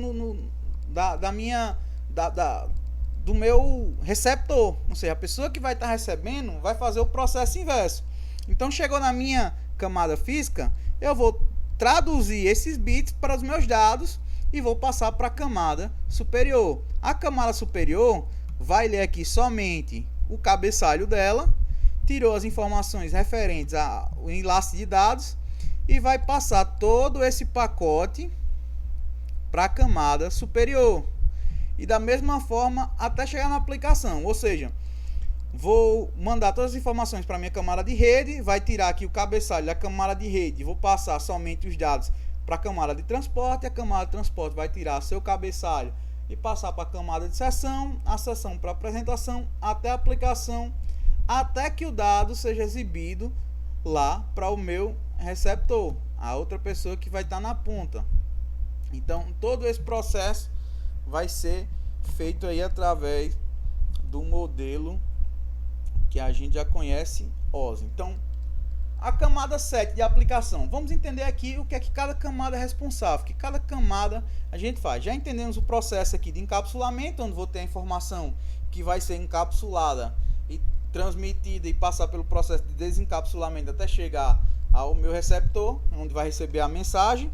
do meu receptor. Ou seja, a pessoa que vai estar recebendo vai fazer o processo inverso. Então, chegou na minha camada física, eu vou traduzir esses bits para os meus dados e vou passar para a camada superior. A camada superior vai ler aqui somente o cabeçalho dela, tirou as informações referentes ao enlace de dados e vai passar todo esse pacote para a camada superior. E da mesma forma até chegar na aplicação, ou seja, vou mandar todas as informações para a minha camada de rede, vai tirar aqui o cabeçalho da camada de rede, vou passar somente os dados para a camada de transporte, a camada de transporte vai tirar seu cabeçalho e passar para a camada de seção, a seção para apresentação, até a aplicação, até que o dado seja exibido lá para o meu receptor, a outra pessoa que vai estar na ponta. Então, todo esse processo vai ser feito aí através do modelo que a gente já conhece, OSI. Então, a camada 7 de aplicação. Vamos entender aqui o que é que cada camada é responsável, que cada camada a gente faz. Já entendemos o processo aqui de encapsulamento, onde vou ter a informação que vai ser encapsulada e transmitida e passar pelo processo de desencapsulamento até chegar ao meu receptor, onde vai receber a mensagem.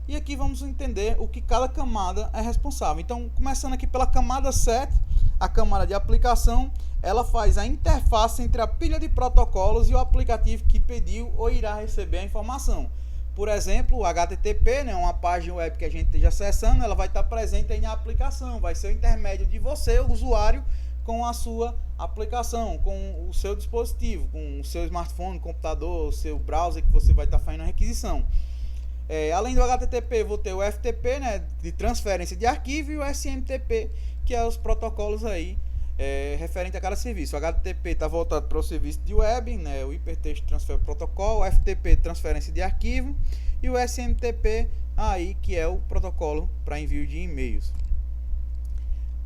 E aqui vamos entender o que cada camada é responsável. Então, começando aqui pela camada 7, a camada de aplicação, ela faz a interface entre a pilha de protocolos e o aplicativo que pediu ou irá receber a informação. Por exemplo, o HTTP, né, uma página web que a gente esteja acessando, ela vai estar presente aí na aplicação, vai ser o intermédio de você, o usuário, com a sua aplicação, com o seu dispositivo, com o seu smartphone, computador, o seu browser que você vai estar fazendo a requisição. Além do HTTP, vou ter o FTP, né, de transferência de arquivo, e o SMTP, que é os protocolos aí referente a cada serviço. O HTTP está voltado para o serviço de web, né, o Hypertext Transfer Protocol, o FTP transferência de arquivo e o SMTP aí que é o protocolo para envio de e-mails.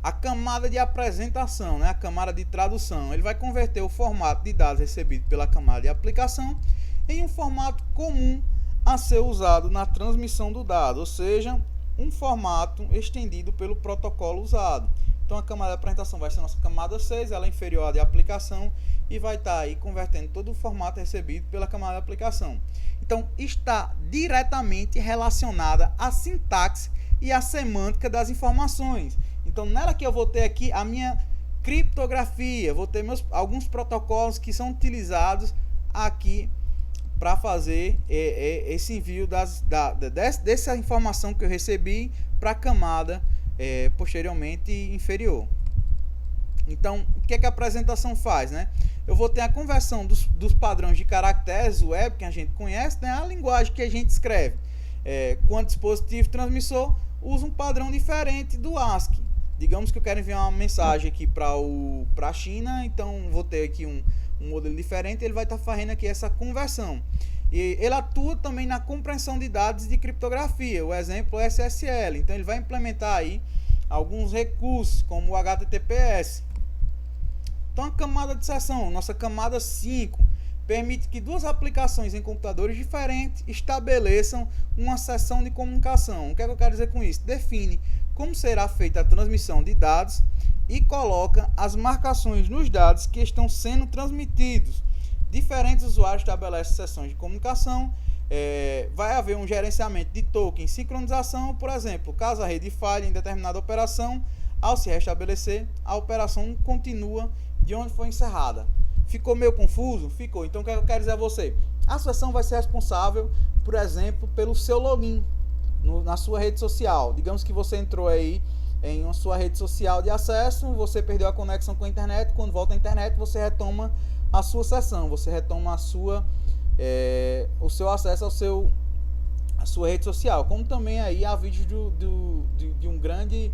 A camada de apresentação, né, a camada de tradução, ele vai converter o formato de dados recebido pela camada de aplicação em um formato comum a ser usado na transmissão do dado, ou seja, um formato estendido pelo protocolo usado. Então a camada de apresentação vai ser a nossa camada 6, ela é inferior à de aplicação e vai estar aí convertendo todo o formato recebido pela camada de aplicação. Então está diretamente relacionada à sintaxe e à semântica das informações. Então nela que eu vou ter aqui a minha criptografia, vou ter alguns protocolos que são utilizados aqui para fazer esse envio dessa informação que eu recebi para a camada posteriormente inferior. Então, o que a apresentação faz, né? Eu vou ter a conversão dos padrões de caracteres web que a gente conhece, né? A linguagem que a gente escreve. Quando o dispositivo transmissor usa um padrão diferente do ASCII. Digamos que eu quero enviar uma mensagem aqui para a China, então vou ter aqui um modelo diferente, ele vai estar fazendo aqui essa conversão. E ele atua também na compreensão de dados de criptografia, o exemplo é SSL. Então ele vai implementar aí alguns recursos, como o HTTPS. Então a camada de seção, nossa camada 5, permite que duas aplicações em computadores diferentes estabeleçam uma seção de comunicação. O que é que eu quero dizer com isso? Define como será feita a transmissão de dados e coloca as marcações nos dados que estão sendo transmitidos. Diferentes usuários estabelecem sessões de comunicação. Vai haver um gerenciamento de token, sincronização, por exemplo, caso a rede falhe em determinada operação, ao se restabelecer, a operação continua de onde foi encerrada. Ficou meio confuso? Ficou. Então o que eu quero dizer a você? A sessão vai ser responsável, por exemplo, pelo seu login na sua rede social. Digamos que você entrou aí em uma sua rede social de acesso, você perdeu a conexão com a internet, quando volta à internet você retoma a sua sessão, você retoma o seu acesso à sua rede social, como também aí há vídeos de um grande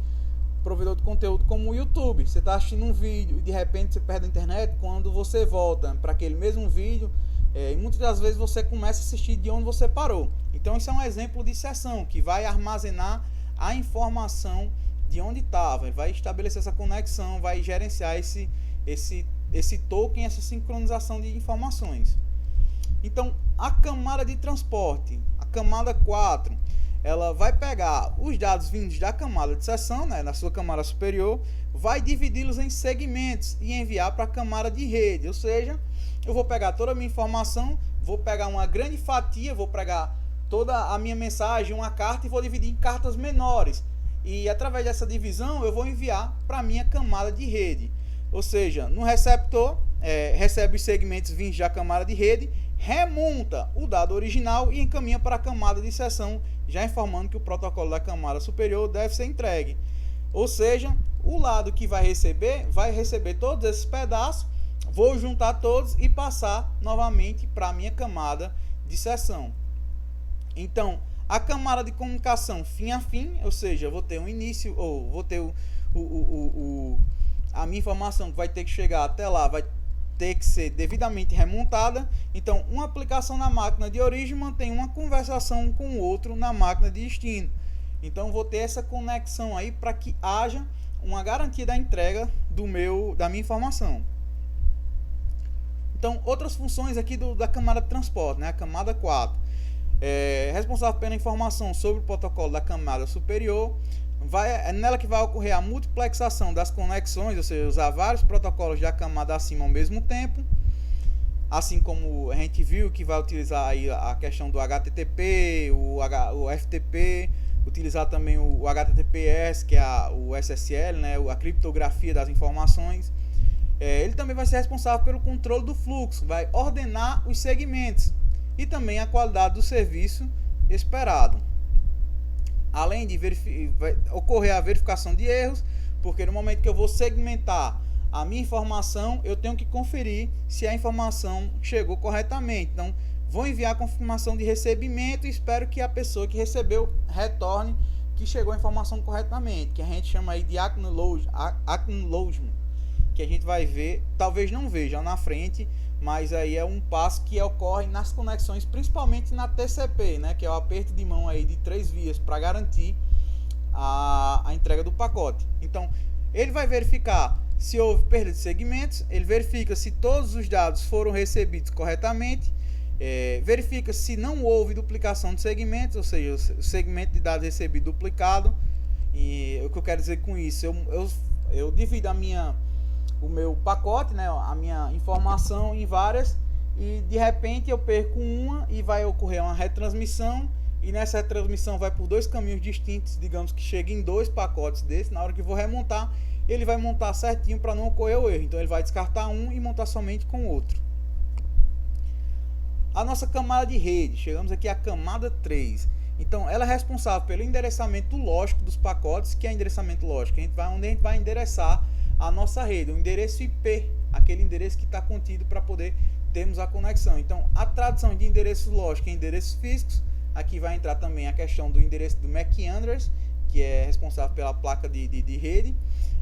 provedor de conteúdo como o YouTube. Você está assistindo um vídeo e de repente você perde a internet, quando você volta para aquele mesmo vídeo, e muitas das vezes você começa a assistir de onde você parou. Então isso é um exemplo de sessão que vai armazenar a informação de onde estava, vai estabelecer essa conexão, vai gerenciar esse token, essa sincronização de informações. Então a camada de transporte, a camada 4, ela vai pegar os dados vindos da camada de seção, né, na sua camada superior, vai dividi-los em segmentos e enviar para a camada de rede. Ou seja, eu vou pegar toda a minha informação, vou pegar uma grande fatia, vou pegar toda a minha mensagem, uma carta, e vou dividir em cartas menores. E através dessa divisão eu vou enviar para a minha camada de rede. Ou seja, no receptor, recebe os segmentos vindos da camada de rede, remonta o dado original e encaminha para a camada de seção, já informando que o protocolo da camada superior deve ser entregue. Ou seja, o lado que vai receber todos esses pedaços, vou juntar todos e passar novamente para a minha camada de seção. Então, a camada de comunicação fim a fim, ou seja, eu vou ter um início, ou vou ter a minha informação que vai ter que chegar até lá, vai ter que ser devidamente remontada. Então, uma aplicação na máquina de origem mantém uma conversação com o outro na máquina de destino. Então, vou ter essa conexão aí para que haja uma garantia da entrega da minha informação. Então, outras funções aqui da camada de transporte, né? A camada 4. Responsável pela informação sobre o protocolo da camada superior. É nela que vai ocorrer a multiplexação das conexões, ou seja, usar vários protocolos da camada acima ao mesmo tempo. Assim como a gente viu que vai utilizar aí a questão do HTTP, o FTP, utilizar também o HTTPS, que é o SSL, né, a criptografia das informações. Ele também vai ser responsável pelo controle do fluxo, vai ordenar os segmentos e também a qualidade do serviço esperado. Além de vai ocorrer a verificação de erros, porque no momento que eu vou segmentar a minha informação, eu tenho que conferir se a informação chegou corretamente. Então, vou enviar a confirmação de recebimento e espero que a pessoa que recebeu retorne que chegou a informação corretamente, que a gente chama aí de acknowledgement, que a gente vai ver, talvez não veja na frente, mas aí é um passo que ocorre nas conexões, principalmente na TCP, né, que é o aperto de mão aí de 3 vias para garantir a entrega do pacote. Então, ele vai verificar se houve perda de segmentos, ele verifica se todos os dados foram recebidos corretamente, verifica se não houve duplicação de segmentos, ou seja, o segmento de dados recebido duplicado. E o que eu quero dizer com isso, eu divido o meu pacote, né, a minha informação em várias, e de repente eu perco uma e vai ocorrer uma retransmissão, e nessa retransmissão vai por 2 caminhos distintos, digamos que chegue em 2 pacotes desses. Na hora que eu vou remontar, ele vai montar certinho para não ocorrer o erro, então ele vai descartar um e montar somente com o outro. A nossa camada de rede, chegamos aqui à camada 3. Então, ela é responsável pelo endereçamento lógico dos pacotes, que é endereçamento lógico, onde a gente vai endereçar a nossa rede, o endereço IP, aquele endereço que está contido para poder termos a conexão. Então, a tradução de endereços lógicos em endereços físicos, aqui vai entrar também a questão do endereço do MAC address, que é responsável pela placa de rede.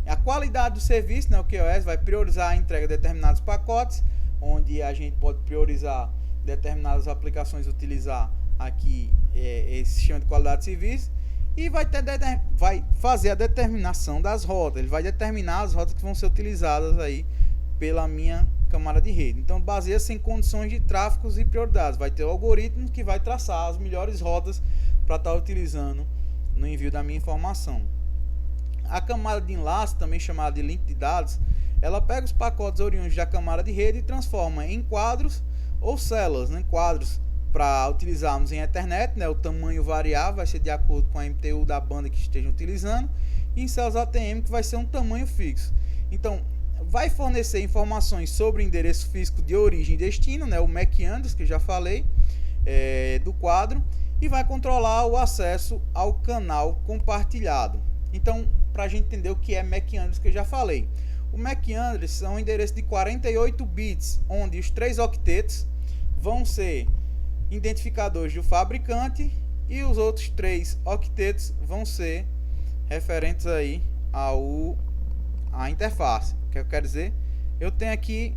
A qualidade do serviço, né, o QoS, vai priorizar a entrega de determinados pacotes, onde a gente pode priorizar determinadas aplicações, utilizar aqui esse sistema de qualidade de serviço, e vai fazer a determinação das rotas. Ele vai determinar as rotas que vão ser utilizadas aí pela minha camada de rede. Então, baseia-se em condições de tráfegos e prioridades. Vai ter o algoritmo que vai traçar as melhores rotas para estar utilizando no envio da minha informação. A camada de enlace, também chamada de link de dados, ela pega os pacotes oriundos da camada de rede e transforma em quadros ou células, né? Quadros para utilizarmos em Ethernet, né? O tamanho variável vai ser de acordo com a MTU da banda que estejam utilizando, e em células ATM, que vai ser um tamanho fixo. Então, vai fornecer informações sobre o endereço físico de origem e destino, né? O MAC address, que eu já falei, do quadro, e vai controlar o acesso ao canal compartilhado. Então, para a gente entender o que é MAC address, que eu já falei. O MAC address é um endereço de 48 bits, onde os 3 octetos vão ser identificadores do fabricante e os outros 3 octetos vão ser referentes aí à interface. O que eu quero dizer? Eu tenho aqui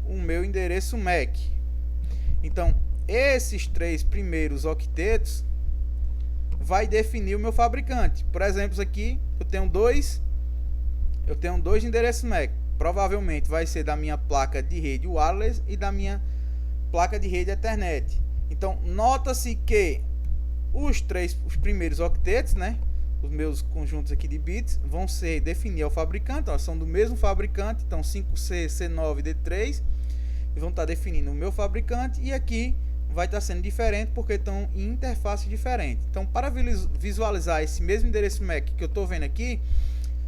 o meu endereço MAC. Então, esses 3 primeiros octetos vai definir o meu fabricante. Por exemplo, aqui eu tenho dois endereços MAC. Provavelmente vai ser da minha placa de rede wireless e da minha placa de rede Ethernet. Então, nota-se que os primeiros octetos, né, os meus conjuntos aqui de bits, vão ser definir ao fabricante, ó, são do mesmo fabricante, então 5C, C9 e D3, e vão estar definindo o meu fabricante, e aqui vai estar sendo diferente porque estão em interface diferente. Então, para visualizar esse mesmo endereço MAC que eu estou vendo aqui,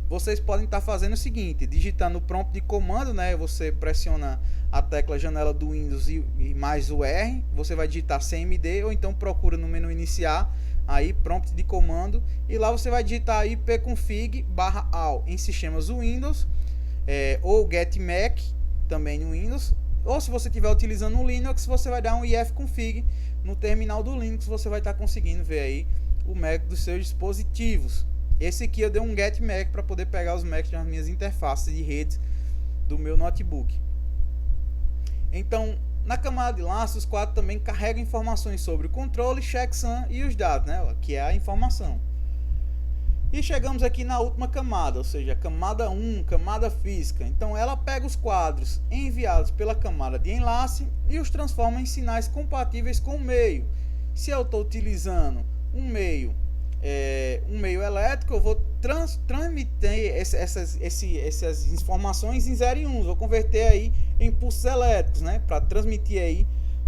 vocês podem estar fazendo o seguinte, digitando no prompt de comando, né? Você pressiona a tecla janela do Windows e mais o R, você vai digitar CMD, ou então procura no menu iniciar, aí prompt de comando, e lá você vai digitar ipconfig/all em sistemas do Windows, ou getMAC também no Windows, ou se você estiver utilizando o Linux, você vai dar um ifconfig no terminal do Linux, você vai estar conseguindo ver aí o MAC dos seus dispositivos. Esse aqui eu dei um getMAC para poder pegar os MACs das minhas interfaces de redes do meu notebook. Então, na camada de laço, os quadros também carregam informações sobre o controle, checksum e os dados, né, que é a informação. E chegamos aqui na última camada, ou seja, a camada 1, camada física. Então, ela pega os quadros enviados pela camada de enlace e os transforma em sinais compatíveis com o meio. Se eu estou utilizando um meio elétrico, eu vou transmitir essas informações em 0 e 1. Vou converter aí em pulsos elétricos, né, para transmitir aí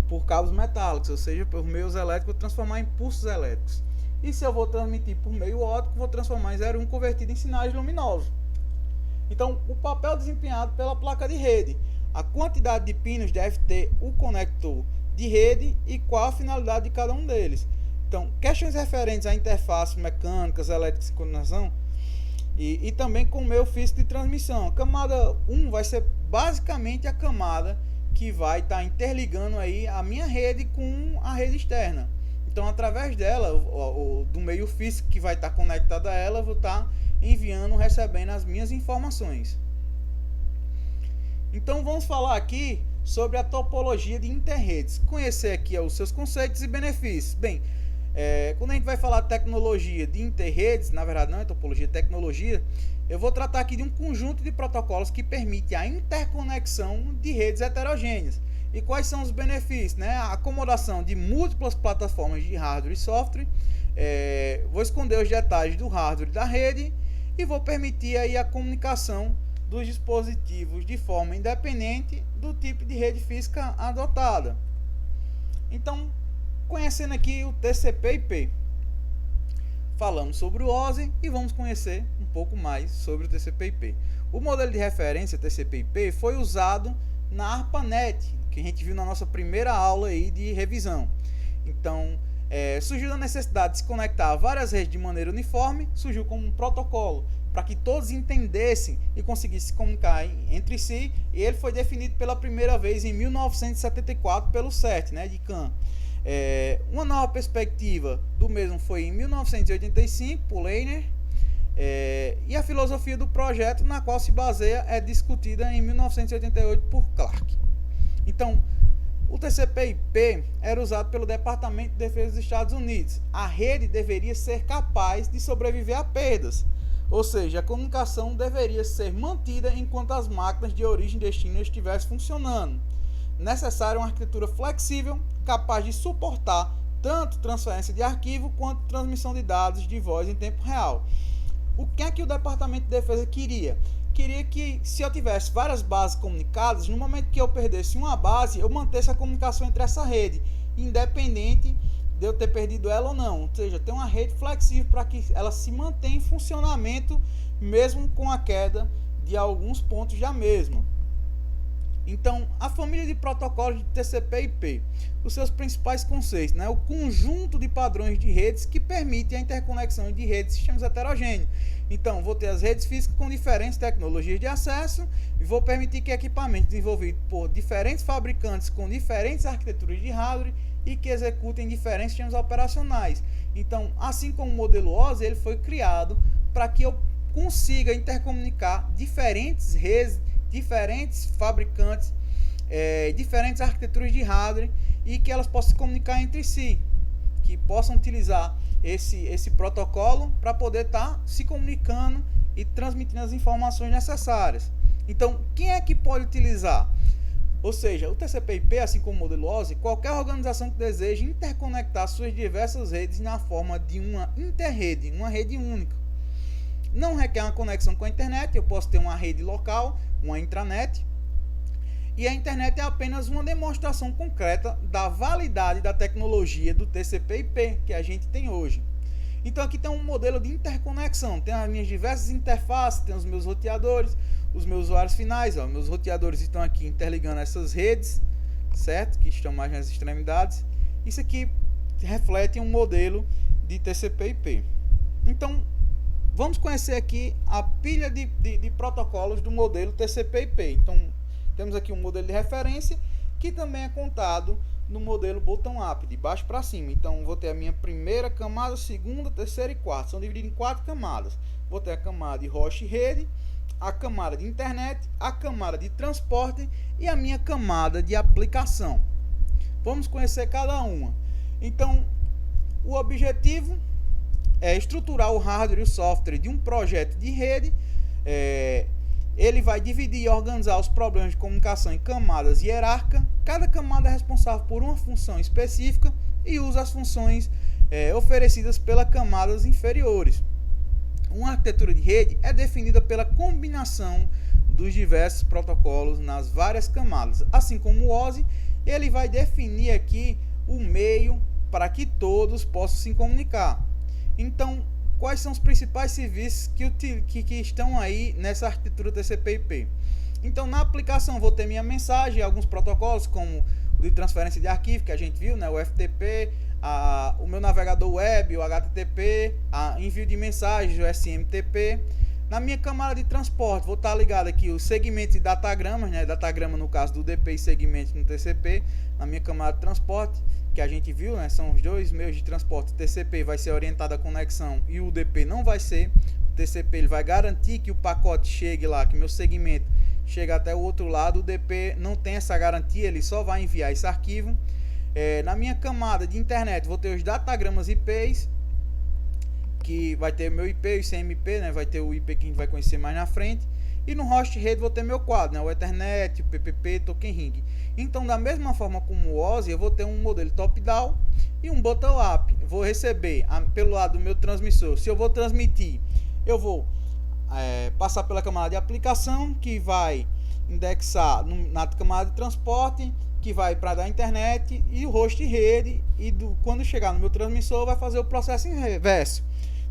por cabos metálicos, ou seja, por meios elétricos, vou transformar em pulsos elétricos. E se eu vou transmitir por meio óptico, vou transformar em 0 e 1 convertido em sinais luminosos. Então, o papel desempenhado pela placa de rede. A quantidade de pinos deve ter o conector de rede e qual a finalidade de cada um deles. Então, questões referentes a interfaces mecânicas, elétricas e coordenação, e também com o meio físico de transmissão. A camada 1 vai ser basicamente a camada que vai estar interligando aí a minha rede com a rede externa. Então, através dela, do meio físico que vai estar conectado a ela, eu vou estar enviando, recebendo as minhas informações. Então, vamos falar aqui sobre a topologia de interredes. Conhecer aqui os seus conceitos e benefícios. Bem, quando a gente vai falar tecnologia de interredes, na verdade não é topologia, é tecnologia, eu vou tratar aqui de um conjunto de protocolos que permite a interconexão de redes heterogêneas. E quais são os benefícios? Né? A acomodação de múltiplas plataformas de hardware e software, vou esconder os detalhes do hardware e da rede, e vou permitir aí a comunicação dos dispositivos de forma independente do tipo de rede física adotada. Então, conhecendo aqui o TCP/IP, falamos sobre o OSI e vamos conhecer um pouco mais sobre o TCP/IP. O modelo de referência TCP/IP foi usado na ARPANET, que a gente viu na nossa primeira aula aí de revisão. Então, surgiu a necessidade de se conectar a várias redes de maneira uniforme, surgiu como um protocolo para que todos entendessem e conseguissem se comunicar entre si, e ele foi definido pela primeira vez em 1974 pelo CERT, né, de CAN. Uma nova perspectiva do mesmo foi em 1985 por Leiner, e a filosofia do projeto na qual se baseia é discutida em 1988 por Clark. Então, o TCP/IP era usado pelo Departamento de Defesa dos Estados Unidos. A rede deveria ser capaz de sobreviver a perdas, ou seja, a comunicação deveria ser mantida enquanto as máquinas de origem e destino estivessem funcionando. Necessária uma arquitetura flexível, capaz de suportar tanto transferência de arquivo quanto transmissão de dados de voz em tempo real. O que é que o Departamento de Defesa queria? Queria que, se eu tivesse várias bases comunicadas, no momento que eu perdesse uma base, eu mantesse a comunicação entre essa rede, independente de eu ter perdido ela ou não. Ou seja, ter uma rede flexível para que ela se mantenha em funcionamento, mesmo com a queda de alguns pontos da mesma. Então, a família de protocolos de TCP/IP, os seus principais conceitos, né? O conjunto de padrões de redes que permitem a interconexão de redes de sistemas heterogêneos. Então, vou ter as redes físicas com diferentes tecnologias de acesso e vou permitir que equipamentos desenvolvidos por diferentes fabricantes com diferentes arquiteturas de hardware e que executem diferentes sistemas operacionais. Então, assim como o modelo OSI, ele foi criado para que eu consiga intercomunicar diferentes redes, diferentes fabricantes, diferentes arquiteturas de hardware e que elas possam se comunicar entre si, que possam utilizar esse protocolo para poder estar se comunicando e transmitindo as informações necessárias. Então, quem é que pode utilizar? Ou seja, o TCP/IP, assim como o modelo OSI, qualquer organização que deseje interconectar suas diversas redes na forma de uma interrede, uma rede única. Não requer uma conexão com a internet, eu posso ter uma rede local, uma intranet, e a internet é apenas uma demonstração concreta da validade da tecnologia do TCP/IP que a gente tem hoje. Então aqui tem um modelo de interconexão, tem as minhas diversas interfaces, tem os meus roteadores, os meus usuários finais, meus roteadores estão aqui interligando essas redes, certo? Que estão mais nas extremidades. Isso aqui reflete um modelo de TCP/IP. Então, vamos conhecer aqui a pilha de protocolos do modelo TCP/IP. Então, temos aqui um modelo de referência que também é contado no modelo bottom-up, de baixo para cima. Então, vou ter a minha primeira camada, segunda, terceira e quarta. São divididos em 4 camadas. Vou ter a camada de host e rede, a camada de internet, a camada de transporte e a minha camada de aplicação. Vamos conhecer cada uma. Então, o objetivo é estruturar o hardware e o software de um projeto de rede. Ele vai dividir e organizar os problemas de comunicação em camadas hierárquicas. Cada camada é responsável por uma função específica e usa as funções oferecidas pelas camadas inferiores. Uma arquitetura de rede é definida pela combinação dos diversos protocolos nas várias camadas. Assim como o OSI, ele vai definir aqui o meio para que todos possam se comunicar. Então, quais são os principais serviços que estão aí nessa arquitetura TCP/IP? Então, na aplicação, vou ter minha mensagem, alguns protocolos, como o de transferência de arquivo, que a gente viu, né? O FTP, o meu navegador web, o HTTP, envio de mensagens, o SMTP. Na minha camada de transporte, vou estar ligado aqui os segmentos e datagramas, né? Datagrama no caso do DP e segmentos no TCP. Na minha camada de transporte, que a gente viu, né? São os dois meios de transporte. O TCP vai ser orientado à conexão e o UDP não vai ser. O TCP ele vai garantir que o pacote chegue lá, que meu segmento chegue até o outro lado. O UDP não tem essa garantia, ele só vai enviar esse arquivo. Na minha camada de internet vou ter os datagramas IPs, que vai ter meu IP e o CMP, né? Vai ter o IP que a gente vai conhecer mais na frente. E no host rede vou ter meu quadro, né? O Ethernet, o PPP, Token Ring. Então, da mesma forma como o OSI, eu vou ter um modelo top-down e um bottom-up. Vou receber pelo lado do meu transmissor. Se eu vou transmitir, eu vou passar pela camada de aplicação, que vai indexar na camada de transporte, que vai para da internet, e o host rede, e quando chegar no meu transmissor vai fazer o processo inverso.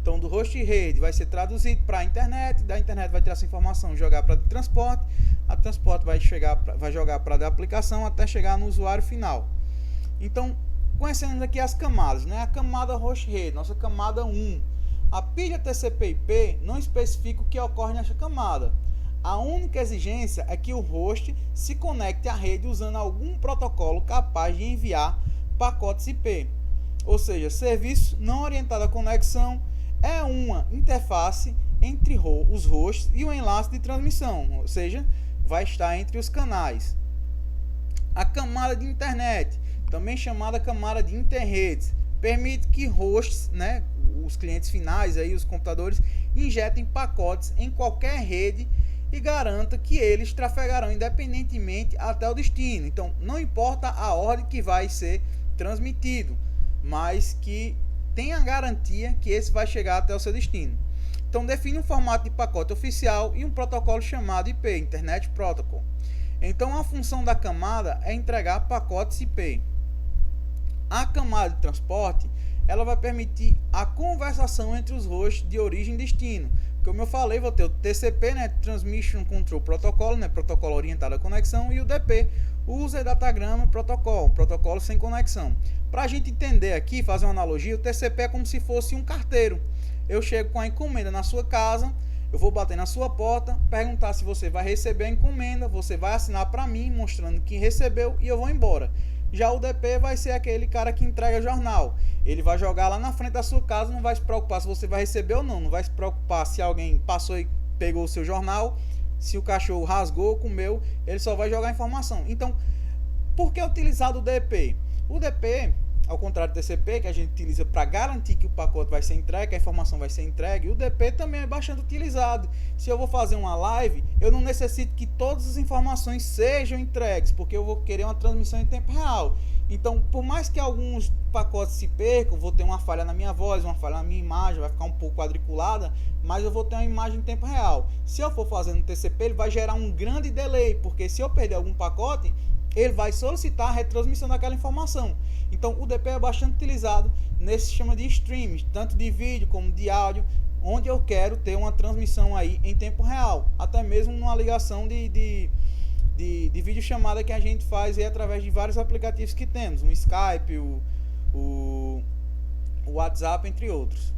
Então, do host de rede vai ser traduzido para a internet, da internet vai ter essa informação, jogar para o transporte, a transporte vai jogar para a aplicação até chegar no usuário final. Então, conhecendo aqui as camadas, né? A camada host rede, nossa camada 1. A pilha TCP/IP não especifica o que ocorre nessa camada. A única exigência é que o host se conecte à rede usando algum protocolo capaz de enviar pacotes IP. Ou seja, serviço não orientado à conexão é uma interface entre os hosts e o enlace de transmissão, ou seja, vai estar entre os canais. A camada de internet, também chamada camada de interredes, permite que hosts, né, os clientes finais, aí, os computadores, injetem pacotes em qualquer rede e garanta que eles trafegarão independentemente até o destino. Então, não importa a ordem que vai ser transmitido, mas que tenha a garantia que esse vai chegar até o seu destino. Então, define um formato de pacote oficial e um protocolo chamado IP, Internet Protocol. Então, a função da camada é entregar pacotes IP. A camada de transporte, ela vai permitir a conversação entre os hosts de origem e destino. Como eu falei, vou ter o TCP, né, Transmission Control Protocol, né, protocolo orientado à conexão, e o DP, User Datagram Protocol, protocolo sem conexão. Para a gente entender aqui, fazer uma analogia, o TCP é como se fosse um carteiro. Eu chego com a encomenda na sua casa, eu vou bater na sua porta, perguntar se você vai receber a encomenda, você vai assinar para mim, mostrando que recebeu, e eu vou embora. Já o DP vai ser aquele cara que entrega jornal. Ele vai jogar lá na frente da sua casa, não vai se preocupar se você vai receber ou não. Não vai se preocupar se alguém passou e pegou o seu jornal, se o cachorro rasgou, comeu, ele só vai jogar informação. Então, por que utilizar o DP? O DP, ao contrário do TCP, que a gente utiliza para garantir que o pacote vai ser entregue, que a informação vai ser entregue, o DP também é bastante utilizado. Se eu vou fazer uma live, eu não necessito que todas as informações sejam entregues, porque eu vou querer uma transmissão em tempo real. Então, por mais que alguns pacotes se percam, vou ter uma falha na minha voz, uma falha na minha imagem, vai ficar um pouco quadriculada, mas eu vou ter uma imagem em tempo real. Se eu for fazer no TCP, ele vai gerar um grande delay, porque se eu perder algum pacote, ele vai solicitar a retransmissão daquela informação. Então, o DP é bastante utilizado nesse sistema de streams, tanto de vídeo como de áudio, onde eu quero ter uma transmissão aí em tempo real, até mesmo numa ligação de videochamada que a gente faz aí através de vários aplicativos que temos, o Skype, o WhatsApp, entre outros.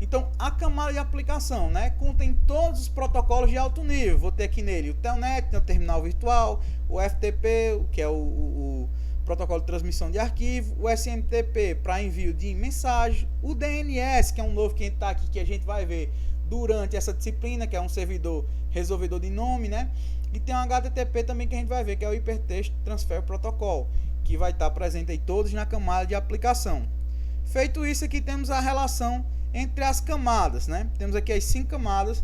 Então, a camada de aplicação, né, contém todos os protocolos de alto nível. Vou ter aqui nele o Telnet, o terminal virtual, o FTP, que é o protocolo de transmissão de arquivo, o SMTP para envio de mensagem, o DNS, que é um novo que está aqui, que a gente vai ver durante essa disciplina, que é um servidor resolvedor de nome, né? E tem o HTTP também, que a gente vai ver, que é o Hypertext Transfer Protocol, que vai estar presente aí todos na camada de aplicação. Feito isso, aqui temos a relação entre as camadas, né? Temos aqui as 5 camadas,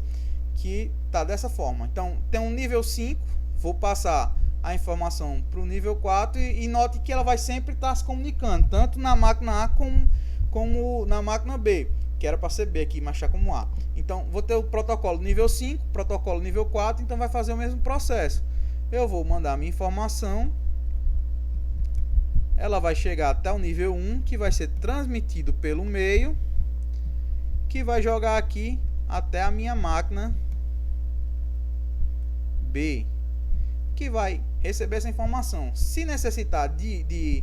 que está dessa forma. Então, tem um nível 5, vou passar a informação para o nível 4 e note que ela vai sempre estar se comunicando, tanto na máquina A como na máquina B, que era para ser B aqui, mas está como A. Então, vou ter o protocolo nível 5, protocolo nível 4, então vai fazer o mesmo processo. Eu vou mandar a minha informação, ela vai chegar até o nível 1, que vai ser transmitido pelo meio, que vai jogar aqui até a minha máquina B, que vai receber essa informação. Se necessitar de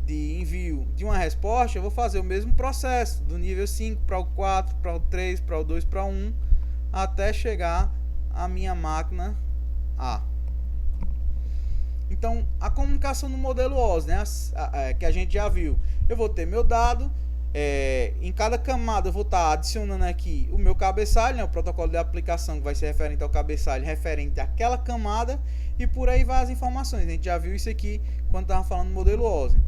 envio de uma resposta, eu vou fazer o mesmo processo, do nível 5 para o 4, para o 3, para o 2, para o 1, até chegar à minha máquina A. Então, a comunicação no modelo OSI, né, que a gente já viu, eu vou ter meu dado, em cada camada eu vou estar adicionando aqui o meu cabeçalho, né, o protocolo de aplicação que vai ser referente ao cabeçalho, referente àquela camada, e por aí vai as informações. A gente já viu isso aqui quando estava falando do modelo OSI.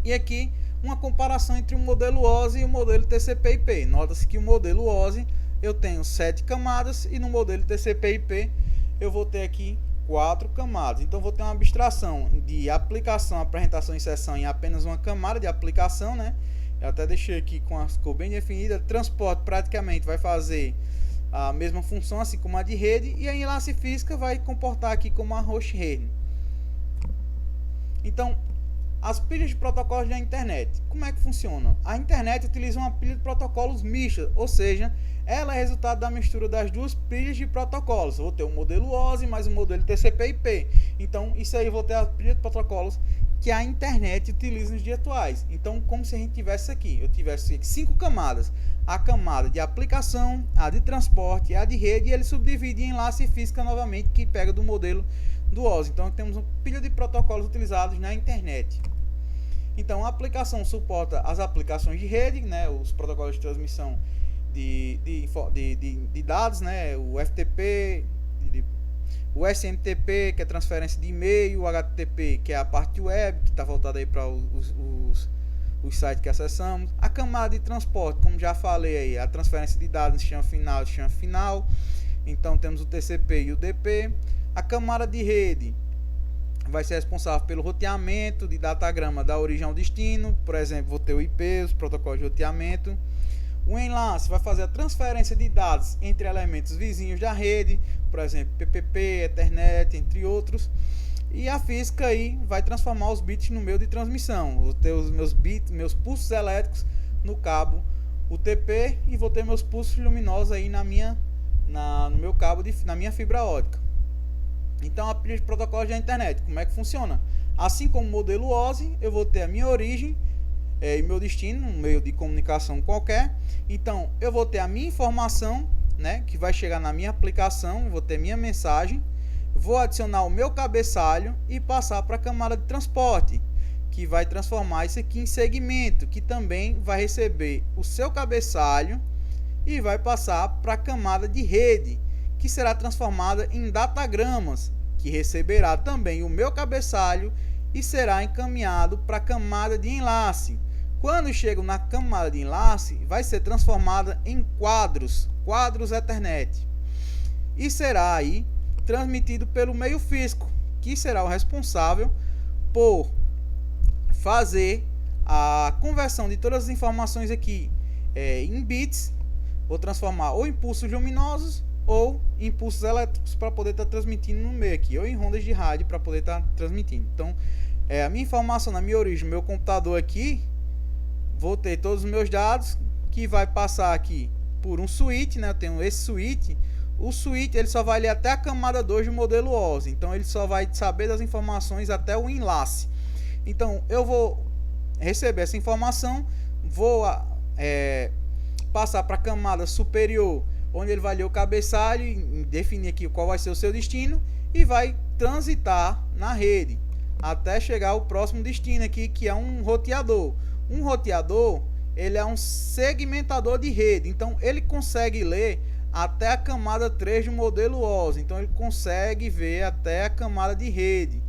E aqui uma comparação entre o modelo OSI e o modelo TCP/IP. Nota-se que o modelo OSI eu tenho 7 camadas e no modelo TCP/IP eu vou ter aqui 4 camadas. Então vou ter uma abstração de aplicação, apresentação e sessão em apenas uma camada de aplicação, né? Eu até deixei aqui com a cor bem definida. Transporte praticamente vai fazer a mesma função, assim como a de rede, e a enlace física vai comportar aqui como a host rede. Então, as pilhas de protocolos da internet. Como é que funciona? A internet utiliza uma pilha de protocolos mista, ou seja, ela é resultado da mistura das duas pilhas de protocolos. Eu vou ter o modelo OSI mais o modelo TCP/IP. Então, isso aí eu vou ter a pilha de protocolos que a internet utiliza nos dias atuais. Então, como se a gente tivesse aqui, eu tivesse 5 camadas. A camada de aplicação, a de transporte, a de rede, e ele subdivide em enlace física novamente, que pega do modelo do OSI. Então, temos uma pilha de protocolos utilizados na internet. Então, a aplicação suporta as aplicações de rede, né, os protocolos de transmissão de dados, né, o FTP, o SMTP, que é transferência de e-mail, o HTTP, que é a parte web, que está voltada aí para os sites que acessamos. A camada de transporte, como já falei aí, a transferência de dados de chama final. Então, temos o TCP e o DP. A camada de rede vai ser responsável pelo roteamento de datagrama da origem ao destino. Por exemplo, vou ter o IP, os protocolos de roteamento. O enlace vai fazer a transferência de dados entre elementos vizinhos da rede, por exemplo, PPP, Ethernet, entre outros. E a física aí vai transformar os bits no meio de transmissão. Vou ter os meus pulsos elétricos no cabo UTP e vou ter meus pulsos luminosos aí no meu cabo na minha fibra ótica. Então, a pilha de protocolos da internet, como é que funciona? Assim como o modelo OSI, eu vou ter a minha origem e meu destino, um meio de comunicação qualquer. Então, eu vou ter a minha informação, né, que vai chegar na minha aplicação, vou ter minha mensagem, vou adicionar o meu cabeçalho e passar para a camada de transporte, que vai transformar isso aqui em segmento, que também vai receber o seu cabeçalho e vai passar para a camada de rede, que será transformada em datagramas, que receberá também o meu cabeçalho e será encaminhado para a camada de enlace. Quando chego na camada de enlace, vai ser transformada em quadros Ethernet, e será aí transmitido pelo meio físico, que será o responsável por fazer a conversão de todas as informações aqui em bits. Vou transformar ou em pulsos luminosos ou impulsos elétricos para poder estar transmitindo no meio aqui, ou em ondas de rádio para poder estar transmitindo. Então, a minha informação na minha origem, meu computador aqui, vou ter todos os meus dados, que vai passar aqui por um switch, né? Eu tenho esse switch. O switch ele só vai ler até a camada 2 do modelo OSI, então ele só vai saber das informações até o enlace. Então, eu vou receber essa informação, vou passar para a camada superior, onde ele vai ler o cabeçalho e definir aqui qual vai ser o seu destino, e vai transitar na rede até chegar ao próximo destino aqui, que é um roteador. Um roteador, ele é um segmentador de rede, então ele consegue ler até a camada 3 do modelo OSI, então ele consegue ver até a camada de rede.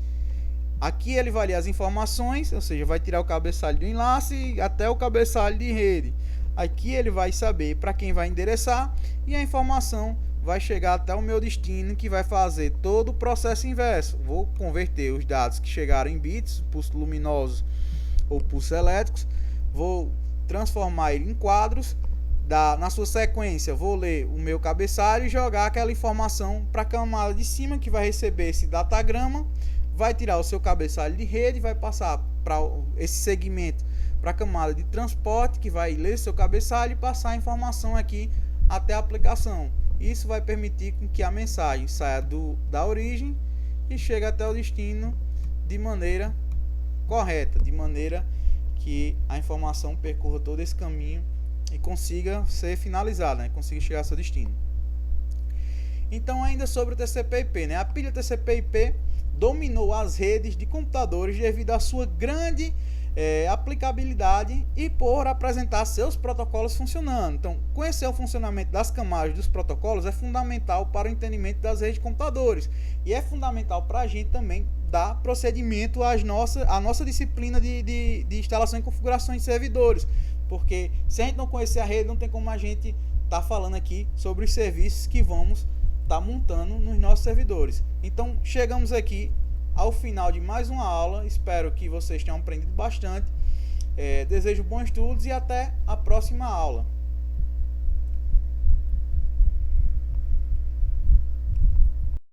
Aqui ele vai ler as informações, ou seja, vai tirar o cabeçalho do enlace até o cabeçalho de rede. Aqui ele vai saber para quem vai endereçar, e a informação vai chegar até o meu destino, que vai fazer todo o processo inverso. Vou converter os dados que chegaram em bits, pulsos luminosos ou pulsos elétricos, vou transformar ele em quadros. Na sua sequência, vou ler o meu cabeçalho e jogar aquela informação para a camada de cima, que vai receber esse datagrama, vai tirar o seu cabeçalho de rede e vai passar para esse segmento para a camada de transporte, que vai ler seu cabeçalho e passar a informação aqui até a aplicação. Isso vai permitir com que a mensagem saia da origem e chegue até o destino de maneira correta, de maneira que a informação percorra todo esse caminho e consiga ser finalizada, né? Consiga chegar ao seu destino. Então, ainda sobre o TCP/IP, né? A pilha TCP/IP dominou as redes de computadores devido à sua grande aplicabilidade e por apresentar seus protocolos funcionando. Então, conhecer o funcionamento das camadas dos protocolos é fundamental para o entendimento das redes de computadores, e é fundamental para a gente também dar procedimento à nossa disciplina de instalação e configuração de servidores, porque se a gente não conhecer a rede, não tem como a gente estar falando aqui sobre os serviços que vamos estar montando nos nossos servidores. Então, chegamos aqui ao final de mais uma aula. Espero que vocês tenham aprendido bastante. Desejo bons estudos e até a próxima aula.